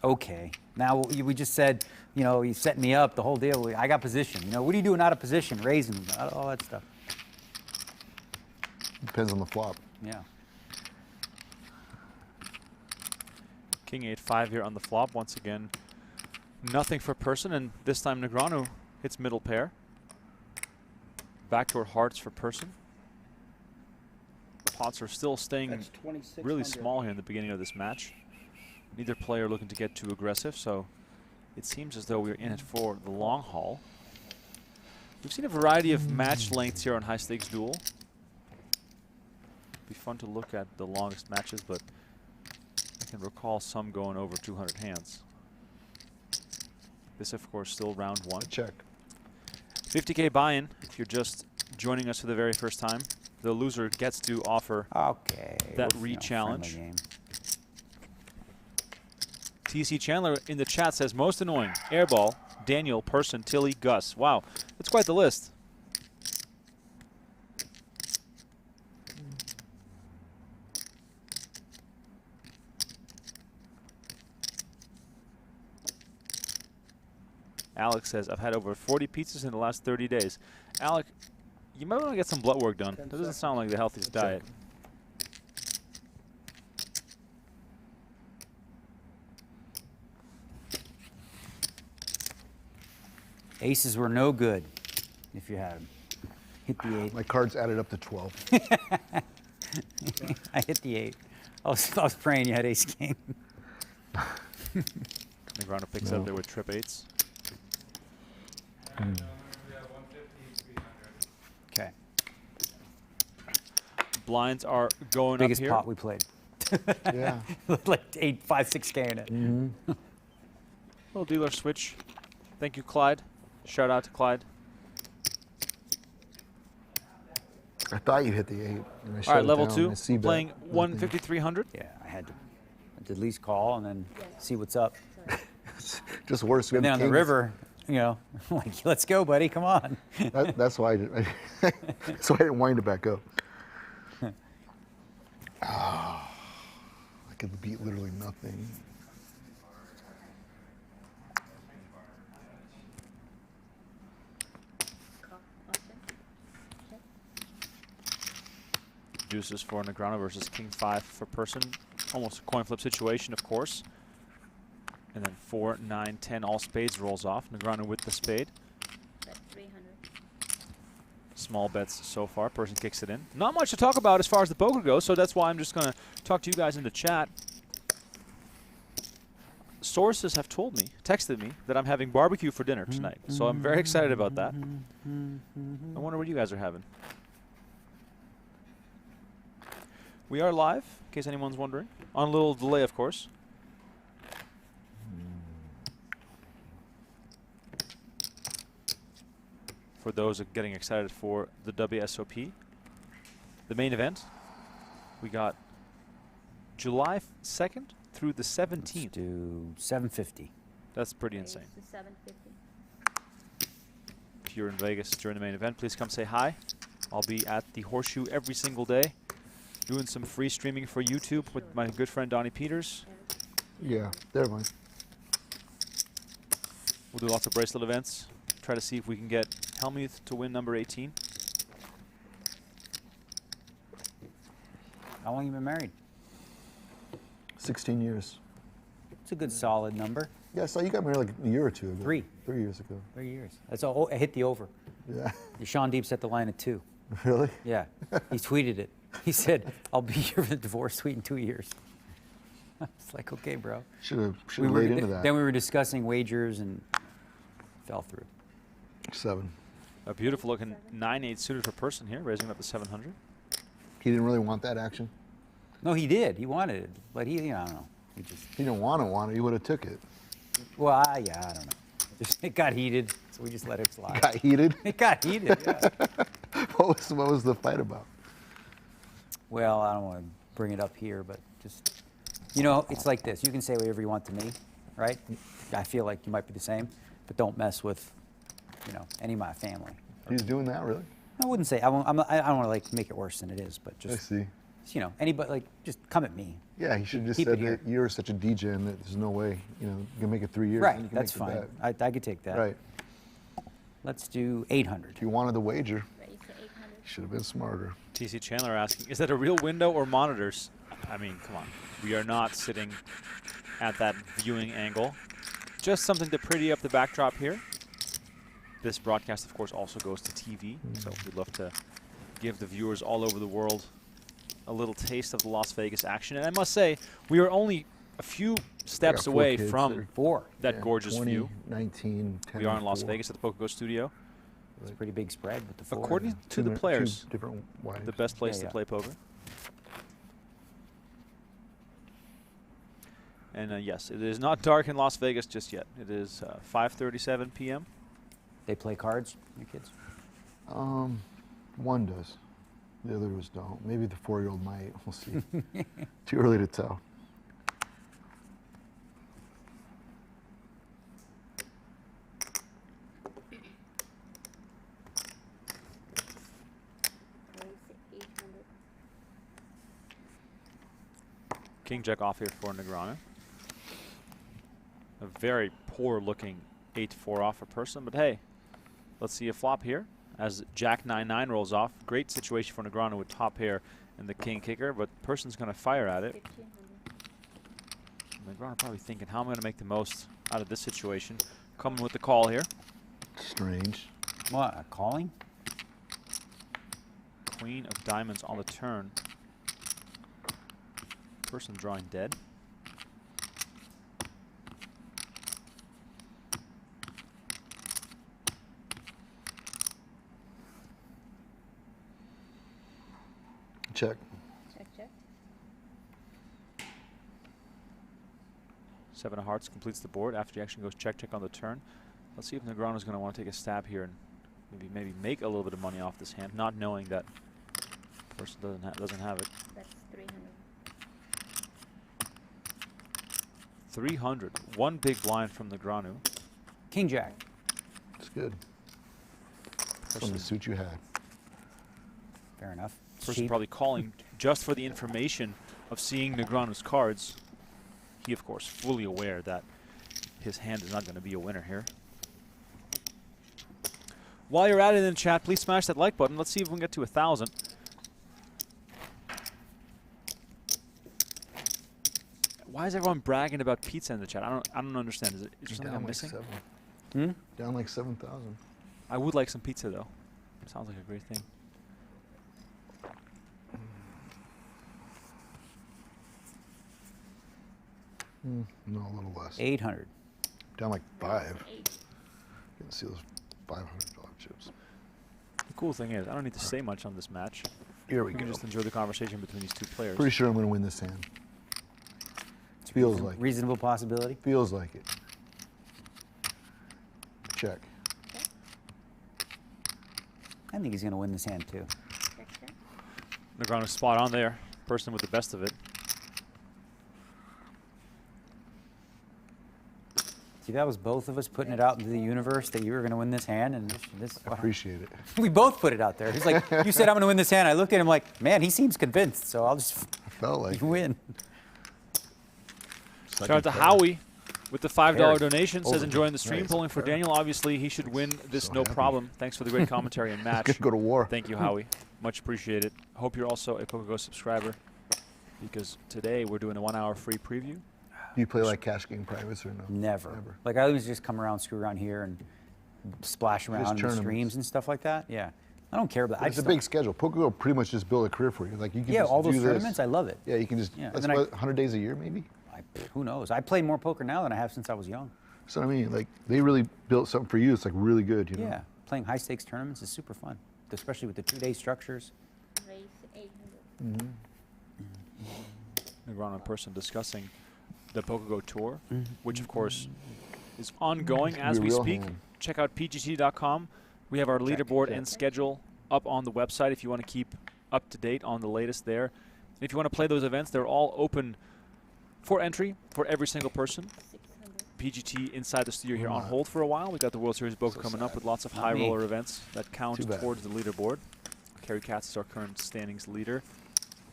Okay. Now we just said, he's setting me up. The whole deal. I got position. What are you doing out of position? Raising, all that stuff. Depends on the flop. Yeah. King 8-5 here on the flop. Once again, nothing for Persson, and this time Negreanu hits middle pair. Backdoor hearts for Persson. Pots are still staying That's 2,600. really small here in the beginning of this match. Neither player looking to get too aggressive, so it seems as though we're in it for the long haul. We've seen a variety of match lengths here on High Stakes Duel. Be fun to look at the longest matches, but I can recall some going over 200 hands. This, of course, still round 1. Check. 50K buy-in if you're just joining us for the very first time. The loser gets to offer that re-challenge. TC Chandler in the chat says, most annoying, Airball, Daniel, Persson, Tilly, Gus. Wow, that's quite the list. Alex says, I've had over 40 pizzas in the last 30 days. Alec, you might want to get some blood work done. That doesn't sound like the healthiest diet. Aces were no good if you had them. Hit the 8. My cards added up to 12. I hit the 8. I was praying you had ace king. Negreanu picks up there with trip 8s. Okay. Blinds are going Biggest up here. pot we played. Yeah. Like 5-6K in it. Little dealer switch. Thank you, Clyde. Shout out to Clyde. I thought you hit the 8. All right, level 2. Playing 1,500. Yeah, I had to at least call and then see what's up. Just worse. And then on the river, like, let's go, buddy, come on. That's why that's why I didn't wind it back up. I could beat literally nothing. Deuces for Negreanu versus King 5 for Persson. Almost a coin flip situation, of course. And then 4, 9, 10, all spades rolls off. Negreanu with the spade. That's 300. Small bets so far. Persson kicks it in. Not much to talk about as far as the poker goes, so that's why I'm just going to talk to you guys in the chat. Sources have told me, texted me, that I'm having barbecue for dinner tonight. So I'm very excited about that. I wonder what you guys are having. We are live, in case anyone's wondering. On a little delay, of course. For those getting excited for the WSOP. The main event, we got July 2nd through the 17th. Let's do 750. That's pretty insane. It's 750. If you're in Vegas during the main event, please come say hi. I'll be at the Horseshoe every single day. Doing some free streaming for YouTube with my good friend Donnie Peters. Yeah, never mind. We'll do lots of bracelet events. Try to see if we can get Hellmuth to win number 18. How long you been married? 16 years. It's a good solid number. Yeah, so you got married like a year or two ago. 3. 3 years ago. 3 years. That's all. I hit the over. Yeah. Sean Deep set the line at 2. Really? Yeah. He tweeted it. He said, "I'll be here for the divorce suite in 2 years." It's like, okay, bro. Should have laid into that. Then we were discussing wagers and fell through. 7. A beautiful looking 9-8 suited per person here, raising up to 700. He didn't really want that action. No, he did. He wanted it, but he, I don't know. He just. He didn't want it. He would have took it. Well, yeah, I don't know. It got heated, so we just let it slide. Got heated. It got heated. Yeah. What was the fight about? Well, I don't want to bring it up here, but just, you know, it's like this. You can say whatever you want to me, right? I feel like you might be the same, but don't mess with, you know, any of my family. He's doing that, really? I wouldn't say. I don't want to like make it worse than it is, but just. I see. You know, anybody like just come at me. Yeah, he should have just Keep it said here. that you're such a degen that there's no way, you know, you can make it 3 years. and you Right, can that's make the fine. bet. I could take that. Right. Let's do 800. If you wanted the wager, Raise to 800. you should have been smarter. TC Chandler asking, is that a real window or monitors? I mean, come on. We are not sitting at that viewing angle. Just something to pretty up the backdrop here. This broadcast, of course, also goes to TV, so we'd love to give the viewers all over the world a little taste of the Las Vegas action. And I must say, we are only a few steps 4 away kids from there. 4. that Yeah, gorgeous 20, view. 19, 10, We are in Las 4. Vegas at the PokerGO Studio. It's a pretty big spread with the 4. According to Two the mi- two players, different wides. the best place Yeah, to yeah. play poker. And yes, it is not dark in Las Vegas just yet. It is 5:37 p.m. They play cards, your kids? One does. The others don't. Maybe the 4-year-old might. We'll see. Too early to tell. Raise to 800. King Jack off here for Negreanu. A very poor looking 8-4 off for Persson, but hey, let's see a flop here as Jack 9-9 rolls off. Great situation for Negreanu with top pair and the king kicker, but Persson's going to fire at it. 1500. Negreanu probably thinking, how am I going to make the most out of this situation? Coming with the call here. Strange. What, calling? Queen of diamonds on the turn. Persson drawing dead. Check. Check, check. 7 of hearts completes the board after the action goes check, check on the turn. Let's see if Negreanu's going to want to take a stab here and maybe make a little bit of money off this hand, not knowing that Persson doesn't have it. That's 300. 300. One big blind from Negreanu. King Jack. It's good. From the suit you had. Fair enough. Persson Cheap. probably calling just for the information of seeing Negreanu's cards. He, of course, fully aware that his hand is not going to be a winner here. While you're at it in the chat, please smash that like button. Let's see if we can get to 1,000. Why is everyone bragging about pizza in the chat? I don't understand. Is there something I'm missing? 7. Down like 7,000. I would like some pizza though. It sounds like a great thing. No, a little less. 800. Down like 5. 8. You can see those $500 chips. The cool thing is, I don't need to say much on this match. Here we We can go. just enjoy the conversation between these two players. Pretty sure I'm going to win this hand. Feels like it. Reasonable possibility. Feels like it. Check. I think he's going to win this hand too. Check, check. Negreanu's spot on there. Persson with the best of it. See, that was both of us putting it out into the universe that you were going to win this hand, and this. I appreciate it. We both put it out there. He's like, you said I'm going to win this hand. I looked at him like, man, he seems convinced, so I'll just I felt like win. Shout out to Howie with the $5 Eric, donation. Says over. enjoying the stream. Nice. Pulling for Daniel. Obviously, he should win this no happy. problem. Thanks for the great commentary and match. Gonna go to war. Thank you, Howie. Much appreciated. Hope you're also a PokerGo subscriber, because today we're doing a 1-hour free preview. Do you play like cash game privates or no? Never. Never. Like, I always just come around, screw around here, and splash around in the tournaments. streams and stuff like that. Yeah. I don't care about that. It's a big schedule. PokerGo pretty much just built a career for you. Like you can Yeah, just all do those this. tournaments, I love it. Yeah, you can just. Yeah, and That's then I- what, 100 days a year, maybe. Who knows? I play more poker now than I have since I was young. So I mean, like they really built something for you. It's like really good, you know. Yeah. Playing high stakes tournaments is super fun, especially with the 2-day structures. Raise 800. Negreanu and Persson discussing the PokerGo Tour, which of course is ongoing as Be a we real speak. hand. Check out pgt.com. We have our leaderboard and schedule up on the website if you want to keep up to date on the latest there. If you want to play those events, they're all open for entry for every single person. 600. PGT inside the studio here on hold for a while. We got the World Series Poker coming up with lots of Not high me. roller events that count Too bad. towards the leaderboard. Kerry Katz is our current standings leader.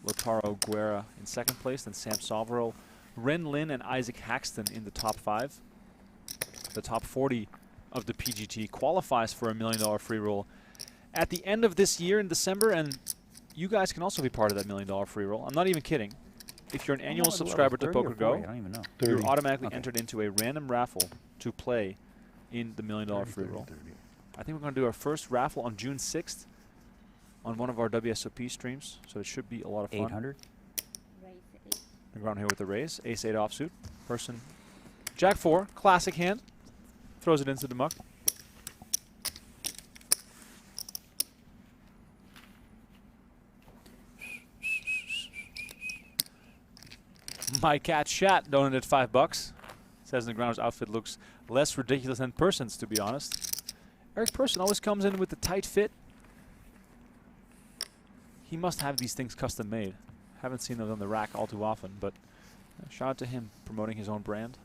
Lotaro Guerra in second place, then Sam Soverel, Ren Lin, and Isaac Haxton in the top 5. The top 40 of the PGT qualifies for a $1 million free roll at the end of this year in December, and you guys can also be part of that $1 million free roll. I'm not even kidding. If you're an annual Level subscriber to 30 or 40, I PokerGo, don't even know. you're 30. automatically Okay. entered into a random raffle to play in the $1 million free roll. I think we're going to do our first raffle on June 6th on one of our WSOP streams, so it should be a lot of fun. 800. Raise 8. Negreanu here with the raise. Ace-8 offsuit. Persson. Jack-4, classic hand. Throws it into the muck. My cat Shat donated $5. Says Negreanu's outfit looks less ridiculous than Persson's, to be honest. Eric Persson always comes in with the tight fit. He must have these things custom made. Haven't seen those on the rack all too often, but shout out to him promoting his own brand.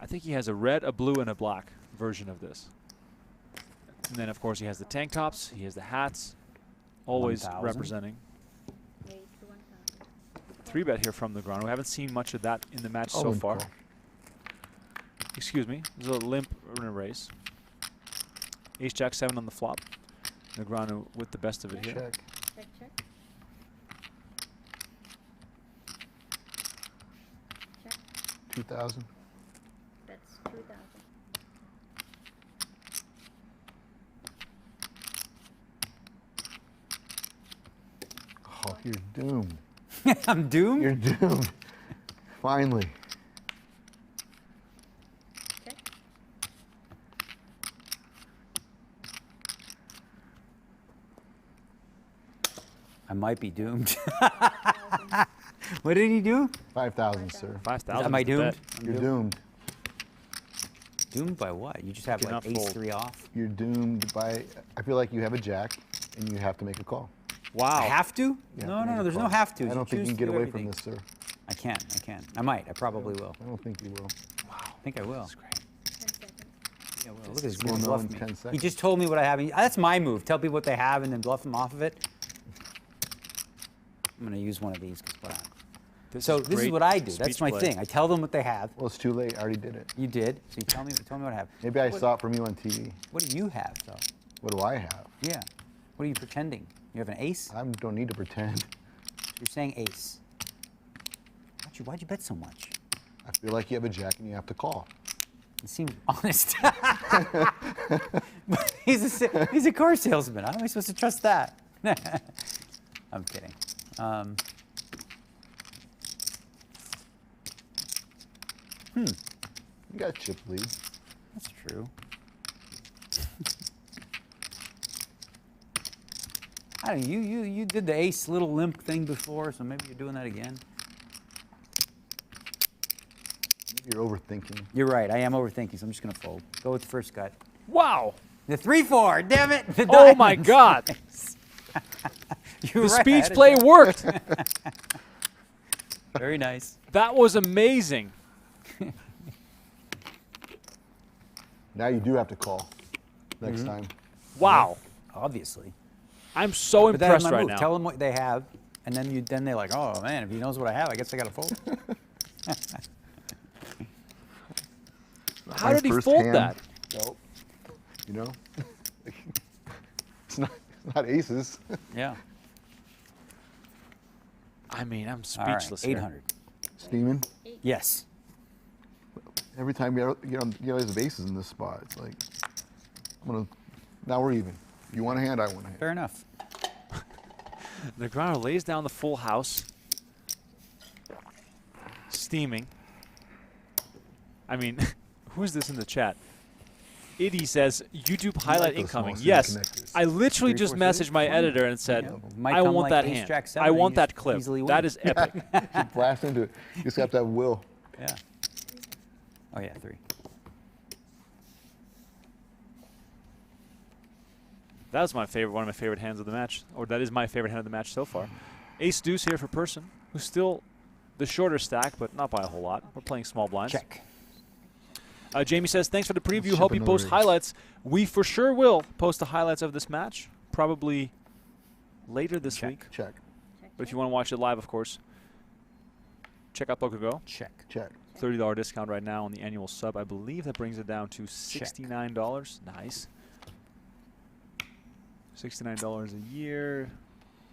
I think he has a red, a blue, and a black version of this. And then, of course, he has the tank tops. He has the hats. Always 1,000. representing. Raise to 1000. 3-bet here from Negreanu. We haven't seen much of that in the match Oh, so and far. call. Excuse me. There's a limp in a race. Ace-Jack-7 on the flop. Negreanu with the best of it here. Check. Check, check. Check. 2,000. That's 2000. Oh, you're doomed. I'm doomed? You're doomed. Finally. Check. I might be doomed. 1000. What did he do? 5,000, sir. 5,000. Am I is the doomed? bet. You're doomed. Doomed by what? You just have Cannot like fold. ace-3 off? You're doomed by. I feel like you have a jack, and you have to make a call. Wow. I have to? You have No, to make no, a there's no call. have to. I don't think you can get away from this, sir. I can't. I might. I probably will. I don't think you will. I think I will. 10 seconds. Yeah, well, look at this We'll man know bluff in me. 10 He seconds. just told me what I have. That's my move. Tell people what they have and then bluff them off of it. I'm going to use one of these. This is great what I do. That's speech my play. thing. I tell them what they have. Well, it's too late. I already did it. You did. So you tell me what I have. Maybe I saw it from you on TV. What do you have, though? What do I have? Yeah. What are you pretending? You have an ace? I don't need to pretend. You're saying ace. Why'd you bet so much? I feel like you have a jack and you have to call. It seems honest. But he's a car salesman. How am I supposed to trust that? I'm kidding. You got chip lead. That's true. I don't know, you did the ace little limp thing before, so maybe you're doing that again. Maybe you're overthinking. You're right, I am overthinking, so I'm just gonna fold. Go with the first gut. Wow. The 3-4, damn it! The Oh my diamonds. God. You were The right, I speech had it play down. worked. Very nice. That was amazing. Now you do have to call next time. Wow. Obviously. I'm so But that's impressed my right move. now. Tell them what they have, and then they're like, oh man, if he knows what I have, I guess I got to fold. How My did he first fold hand, that? Nope. You know, it's not aces. Yeah. I mean, I'm All right, speechless here. 800. Steaming. Yes. Every time you have aces in this spot, it's like, now we're even. You want a hand, I want a hand. Fair enough. Negreanu lays down the full house. Steaming. I mean, who's this in the chat? Iddy says, YouTube highlight those incoming. small Yes, connectors. I literally 3, just 4, 6, messaged my 20. editor and said, Might I come want like that ace, hand. jack, seven, I and want you that just clip. easily That win. is epic. You blast into it. You just have to have will. Yeah. Oh yeah, 3. That was my favorite, one of my favorite hands of the match, or that is my favorite hand of the match so far. Ace deuce here for Persson, who's still the shorter stack, but not by a whole lot. We're playing small blinds. Check. Jamie says, thanks for the preview. Let's Hope chip you another post ace. highlights. We for sure will post the highlights of this match, probably later this week. Check. But if you want to watch it live, of course, check out PokerGo. Check. Check. $30 discount right now on the annual sub. I believe that brings it down to $69. Nice. $69 a year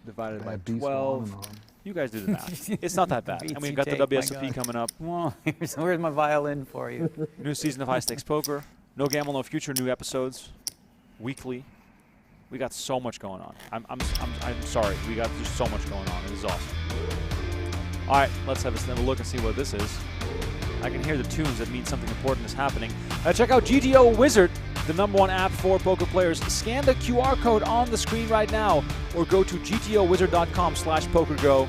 divided by Bad beast going on 12. and on. You guys do the math. It's not that bad. And we've got the VT, my WSOP God. coming up. Well, where's my violin for you? New season of High Stakes Poker. No Gamble, No Future. New episodes weekly. We got so much going on. I'm sorry. We got just so much going on. It is awesome. All right, let's have a look and see what this is. I can hear the tunes that mean something important is happening. Check out GTO Wizard, the #1 app for poker players. Scan the QR code on the screen right now, or go to gtowizard.com/pokergo.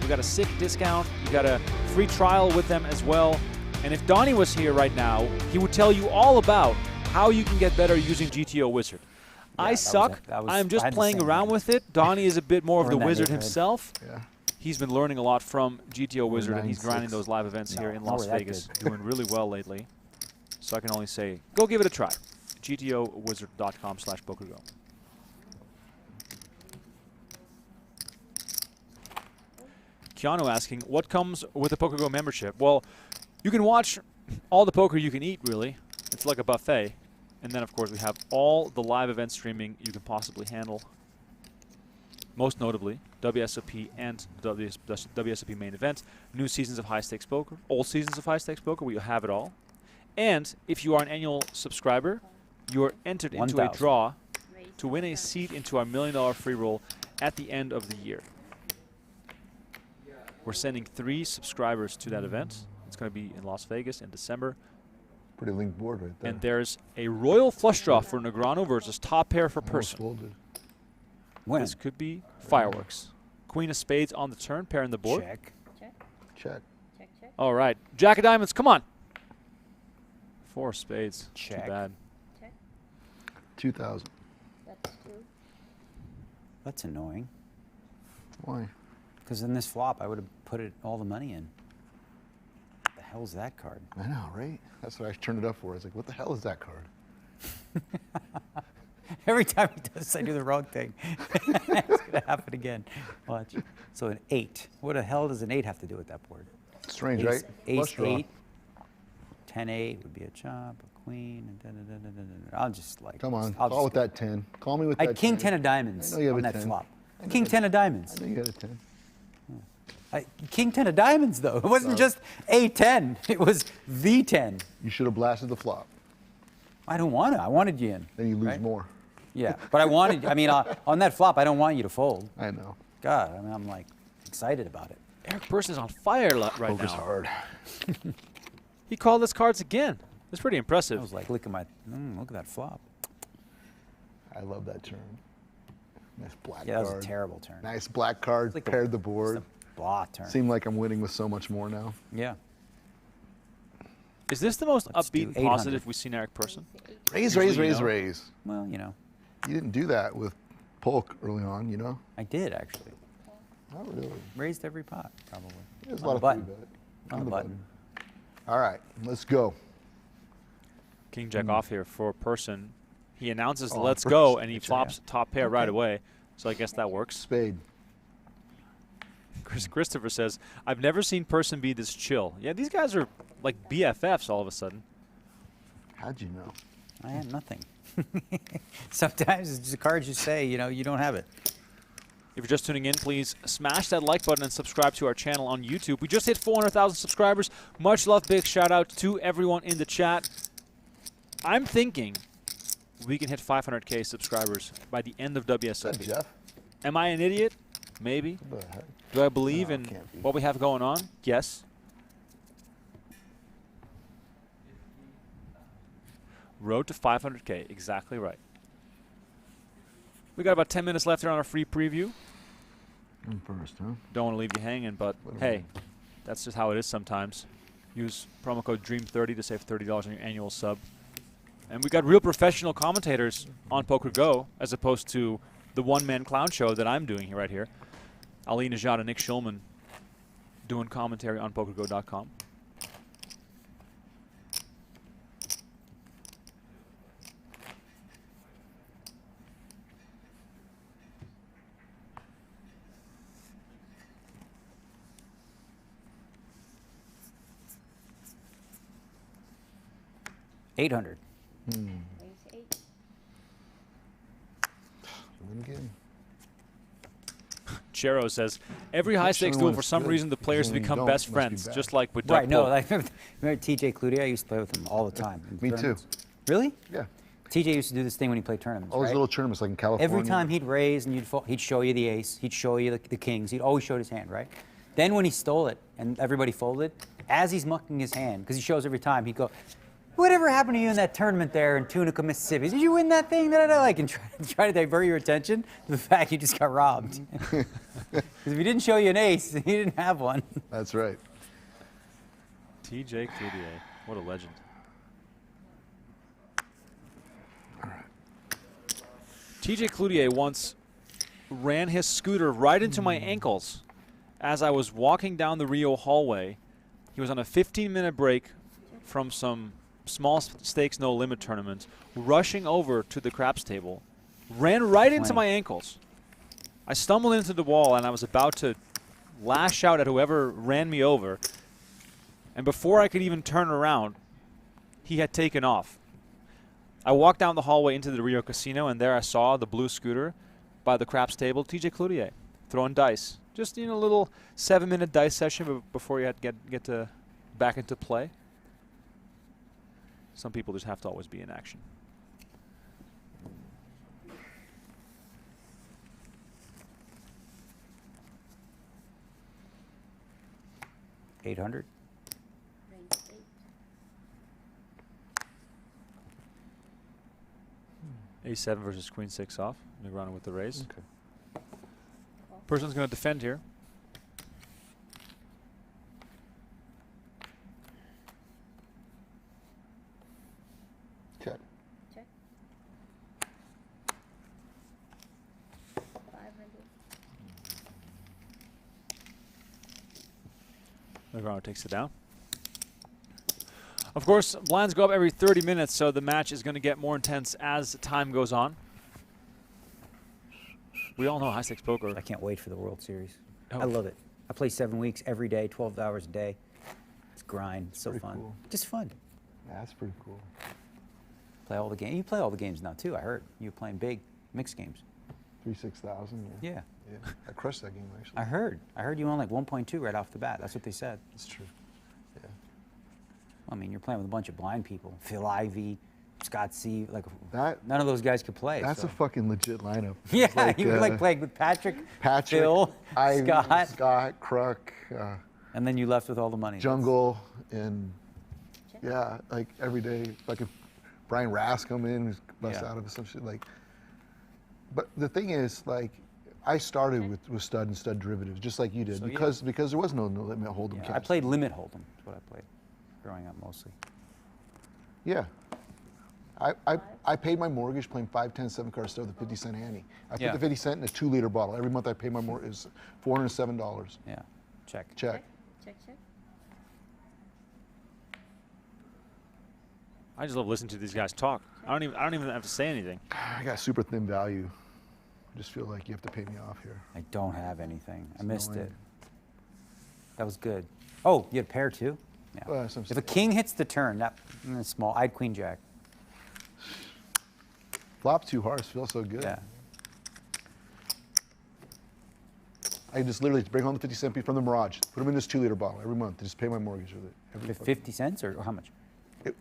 We got a sick discount. You got a free trial with them as well. And if Donnie was here right now, he would tell you all about how you can get better using GTO Wizard. I suck. I'm just playing around with it. Donnie is a bit more of We're the in that wizard neighborhood. himself. Yeah. He's been learning a lot from GTO Wizard, and he's 9-6. grinding those live events here in no, Las we're that Vegas. good. Doing really well lately. So I can only say, go give it a try. gtowizard.com/pokergo. Keanu asking, what comes with a PokerGo membership? Well, you can watch all the poker you can eat, really. It's like a buffet. And then, of course, we have all the live event streaming you can possibly handle. Most notably, WSOP and WSOP main event, new seasons of High Stakes Poker, old seasons of High Stakes Poker, we have it all. And if you are an annual subscriber, you are entered into a 1,000. draw to win a seat into our $1 million free roll at the end of the year. We're sending 3 subscribers to that event. It's going to be in Las Vegas in December. Pretty linked board right there. And there's a royal flush draw for Negreanu versus top pair for Almost Persson. folded. When? This could be fireworks. Queen of spades on the turn, pairing the board. Check. Check, Check. check, check. All right. Jack of diamonds, come on. 4 spades. Check. Too bad. Check. 2,000. That's 2. That's annoying. Why? Because in this flop, I would have put all the money in. What the hell's that card? I know, right? That's what I turned it up for. I was like, what the hell is that card? Every time he does, I do the wrong thing. It's gonna happen again. Watch. So an 8. What the hell does an 8 have to do with that board? Strange, Ace, right? Ace Flush draw. 8. 10-8 would be a chop, a queen, and da-da-da-da-da-da. I'll just like. Come on, I'll call just with that 10. Call me with I that king 10. 10 of diamonds I know you have on a that 10. flop. I know King you 10 have- of diamonds. I know you had a 10. King 10 of diamonds, though. It wasn't just a 10. It was the 10. You should have blasted the flop. I don't want to. I wanted you in. Then you lose right? more. Yeah, but I wanted. I mean, on that flop, I don't want you to fold. I know. God, I mean, I'm like excited about it. Eric Persson is on fire right Poker's now. hard. He called his cards again. That's pretty I impressive. was like, look at that flop. I love that turn. Nice black Yeah, that card. was a terrible turn. Nice black card. Like Paired the board. Just a blah turn. Seemed like I'm winning with so much more now. Yeah. Is this the most Let's do upbeat and 800. positive we've seen Eric Persson? Raise, Usually raise, you raise, know. raise. Well, you know, You didn't do that with Polk early on, you know? I did actually. Not really. Raised every pot, probably. There's a On lot the of button. free bet. On the button. All right, let's go. King Jack off here for Persson. He announces Oh, let's first. go, and he Get your hand. flops top pair right away. So I guess that works. Spade. Christopher says, I've never seen Persson be this chill. Yeah, these guys are like BFFs all of a sudden. How'd you know? I have nothing. Sometimes it's just the cards you say, you know, you don't have it. If you're just tuning in, please smash that like button and subscribe to our channel on YouTube. We just hit 400,000 subscribers. Much love, big shout out to everyone in the chat. I'm thinking we can hit 500K subscribers by the end of Is that WSOP. Jeff? Am I an idiot? Maybe. What the heck? Do I believe No, in can't be. what we have going on? Yes. Road to 500K, exactly right. We got about 10 minutes left here on our free preview. I'm first, huh? Don't want to leave you hanging, but hey, that's just how it is sometimes. Use promo code DREAM30 to save $30 on your annual sub. And we got real professional commentators on PokerGo as opposed to the one-man clown show that I'm doing here right here. Ali Nejad and Nick Schulman doing commentary on PokerGo.com. $800. Ace 8. Win again. Chero says, every high stakes Showing duel, when for it's some good, reason, the players because when you become don't, best it must be friends, bad. just like with Right, Duck no, Bull. like, remember TJ Cloutier? I used to play with him all the time. in Me too. tournaments. Really? Yeah. TJ used to do this thing when he played tournaments, All those right? little tournaments like in California. Every time he'd raise and he'd show you the ace, he'd show you the kings, he'd always show his hand, right? Then when he stole it and everybody folded, as he's mucking his hand, because he shows every time, he'd go, whatever happened to you in that tournament there in Tunica, Mississippi? Did you win that thing? Like, and try to divert your attention to the fact you just got robbed. Because if he didn't show you an ace, he didn't have one. That's right. TJ Cloutier, what a legend. TJ Cloutier once ran his scooter right into my ankles as I was walking down the Rio hallway. He was on a 15-minute break from some small stakes no limit tournament, rushing over to the craps table, ran right into my ankles. I stumbled into the wall and I was about to lash out at whoever ran me over. And before I could even turn around, he had taken off. I walked down the hallway into the Rio Casino, and there I saw the blue scooter by the craps table, TJ Cloutier, throwing dice. Just, you know, a little 7-minute dice session before you had to get to back into play. Some people just have to always be in action. $800. Raise 8. A7 versus Queen 6 off. Negreanu with the raise. Okay. Person's going to defend here. Check. Check. 500. Negreanu takes it down. Of course, blinds go up every 30 minutes, so the match is going to get more intense as time goes on. We all know high stakes poker. I can't wait for the World Series. Oh. I love it. I play 7 weeks every day, 12 hours a day. It's grind. It's so Pretty fun. cool. Just fun. Yeah, that's pretty cool. Play all the games. You play all the games now too. I heard you're playing big mixed games. 3,000-6,000. Yeah. Yeah. I crushed that game actually. I heard. I heard you won like 1.2 right off the bat. That's what they said. It's true. Yeah. I mean, you're playing with a bunch of blind people. Phil Ivey, Scott C. Like That- none of those guys could play. That's so. a fucking legit lineup. Yeah, It's like, you were like playing with Patrick, Patrick, Phil, Ivy, Scott, Kruk, and then you left with all the money. Jungle, and yeah, like every day, like if Brian Rass come in, who's bust Yeah. out of it, some shit like. But the thing is, like, I started with stud and stud derivatives, just like you did, So, yeah. because there was no limit hold'em. Yeah, I cash. played limit hold'em. That's what I played growing up mostly. Yeah. I paid my mortgage playing 5, 10, 7 card stuff with a 50-cent handy. I put Yeah. the 50 cent in a 2-liter bottle. Every month I pay my mortgage is $407. Yeah, check. Check. Check, check. I just love listening to these guys talk. I don't even have to say anything. I got super thin value. I just feel like you have to pay me off here. I don't have anything. I missed annoying. it. That was good. Oh, you had pair too? Yeah. Well, that's what I'm If a saying. king hits the turn, that's small. I'd queen jack. Flop 2 hearts feels so good. Yeah. I just literally bring home the 50-cent piece from the Mirage, put them in this 2-liter bottle every month, just pay my mortgage with it. Every fucking- 50 cents or how much?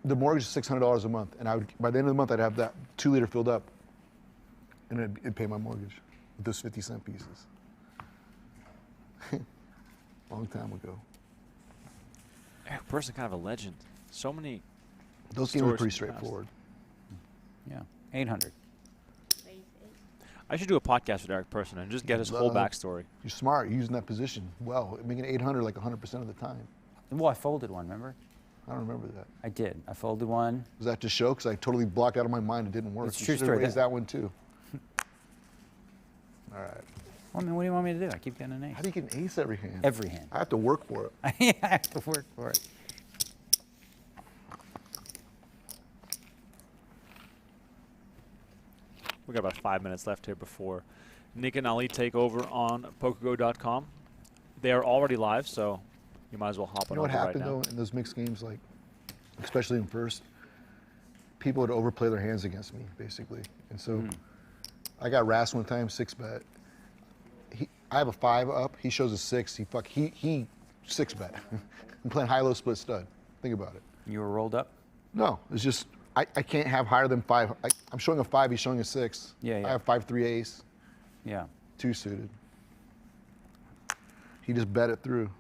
The mortgage is $600 a month, and by the end of the month, I'd have that 2-liter filled up, and it'd pay my mortgage with those 50-cent pieces. Long time ago. Eric Persson, kind of a legend. So many. Those games are Stories pretty from the past. straightforward. Yeah. 800. Raise 8. I should do a podcast with Eric Persson and just get his whole Love. backstory. You're smart. You're using that position well, making 800 like 100% of the time. Well, I folded one, remember? I don't remember that. I did. I folded one. Was that to show? Because I totally blocked out of my mind it didn't work. It's You true should've story. raised that one too. All right. Well, I mean, what do you want me to do? I keep getting an ace. How do you get an ace every hand? Every hand. I have to work for it. Yeah, I have to work for it. We got about 5 minutes left here before Nick and Ali take over on PokerGo.com. They are already live, so you might as well hop You on know what over happened right now. though in those mixed games, like especially in first, people would overplay their hands against me basically, and so I got Ras one time 6-bet. I have a 5 up. He shows a 6. He 6-bet. I'm playing high-low split stud. Think about it. You were rolled up? No, it's just I can't have higher than 5. I'm showing a 5. He's showing a 6. Yeah, yeah. I have 5-3 ace, Yeah. 2 suited. He just bet it through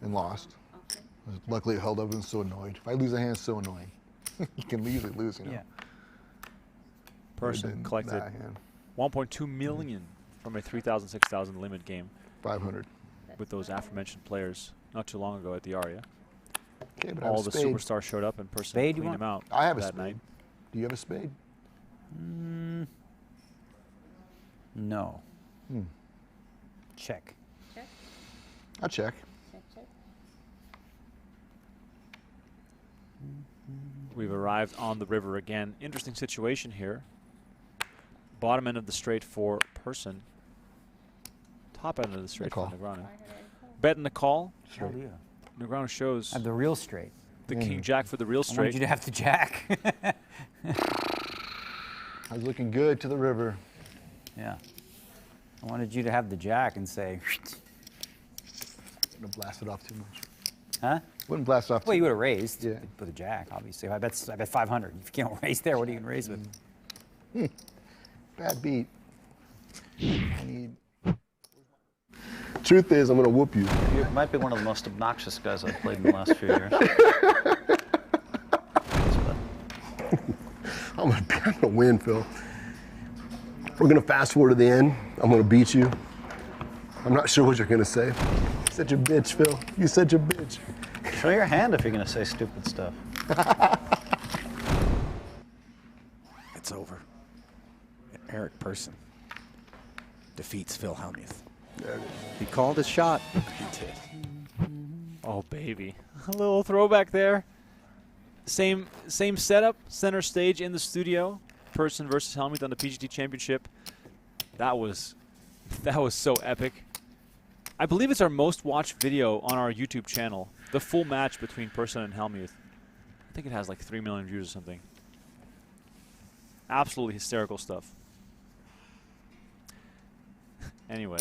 and lost. Okay. Luckily, it held up and so annoyed. If I lose a hand, it's so annoying. You can easily lose, you know. Yeah. Person Would've been collected that hand. 1.2 million from a 3,000, 6,000 limit game 500. with those aforementioned players not too long ago at the Aria. Okay, but I have All a the spade. superstars showed up and Person Spade you cleaned want? them out I have a that spade. night. Do you have a spade? No. Check. Check. I'll check. Check. Check. We've arrived on the river again. Interesting situation here. Bottom end of the straight for Person. Top end of the straight for call. Negreanu. 500 call. Bet in the call. Hell yeah. Negreanu shows I have the real straight. the king jack for the real I wanted straight. you to have the jack. I was looking good to the river. Yeah. I wanted you to have the jack and say, Wouldn't have blasted off too much. huh? Wouldn't blast off Well, too you would have raised Yeah. with a jack, obviously. I bet 500. If you can't raise there, what are you going to raise with? Bad beat. I need. Truth is, I'm gonna whoop you. You might be one of the most obnoxious guys I've played in the last few years. I'm gonna win, Phil. We're gonna fast forward to the end. I'm gonna beat you. I'm not sure what you're gonna say. You're such a bitch, Phil. You're such a bitch. Show your hand if you're going to say stupid stuff. It's over. Eric Persson defeats Phil Hellmuth. He called his shot. He did. Oh, baby. A little throwback there. Same setup, center stage in the studio. Person versus Hellmuth on the PGT Championship. That was so epic. I believe it's our most watched video on our YouTube channel. The full match between Person and Hellmuth. I think it has like 3 million views or something. Absolutely hysterical stuff. Anyway,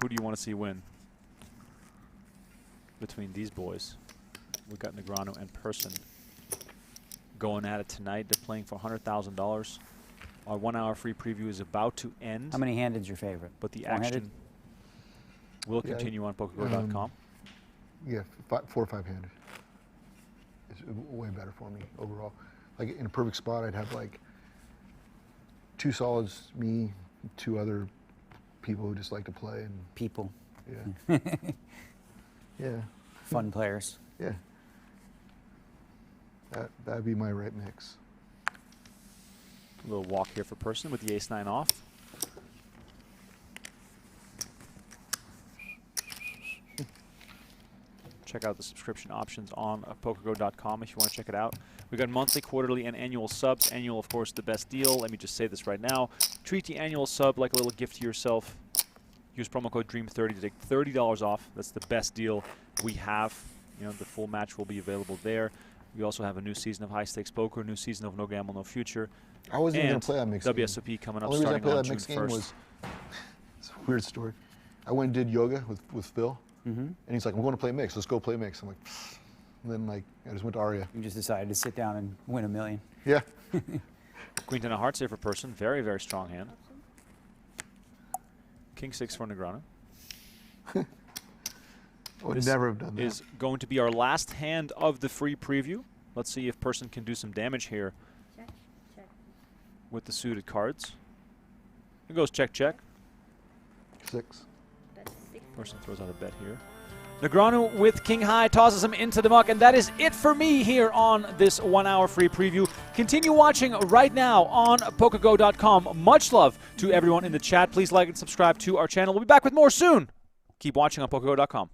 who do you want to see win between these boys? We've got Negreanu and Persson going at it tonight. They're playing for $100,000. Our 1 hour free preview is about to end. How many handed's your favorite? But the Four-handed? action will Yeah, continue on PokerGo.com. Yeah, 4 or 5 handed. It's way better for me overall. Like in a perfect spot, I'd have like 2 solids, me, 2 other people who just like to play, and People. yeah, yeah, Fun players. yeah. That'd be my right mix. A little walk here for Person with the ace-9 off. check out the subscription options on PokerGo.com if you want to check it out. We got monthly, quarterly, and annual subs. Annual, of course, the best deal. Let me just say this right now. Treat the annual sub like a little gift to yourself. Use promo code DREAM30 to take $30 off. That's the best deal we have. You know, the full match will be available there. We also have a new season of High Stakes Poker, a new season of No Gamble, No Future. I wasn't even going to play that mixed game. WSOP coming up The only reason I starting played on that June mixed game 1st. was, it's a weird story. I went and did yoga with Phil, and he's like, "I'm going to play mix. Let's go play mix." I'm like, pfft. And then like I just went to Aria. You just decided to sit down and win $1 million. Yeah. Queen 10 of hearts here for Persson. Very, very strong hand. King 6 for Negreanu. I would This never have done that. is going to be our last hand of the free preview. Let's see if Persson can do some damage here Check, check. with the suited cards. It goes check, check. 6. That's 6. Persson throws out a bet here. Negreanu with King High tosses him into the muck, and that is it for me here on this 1 hour free preview. Continue watching right now on PokerGo.com. Much love to everyone in the chat. Please like and subscribe to our channel. We'll be back with more soon. Keep watching on PokerGo.com.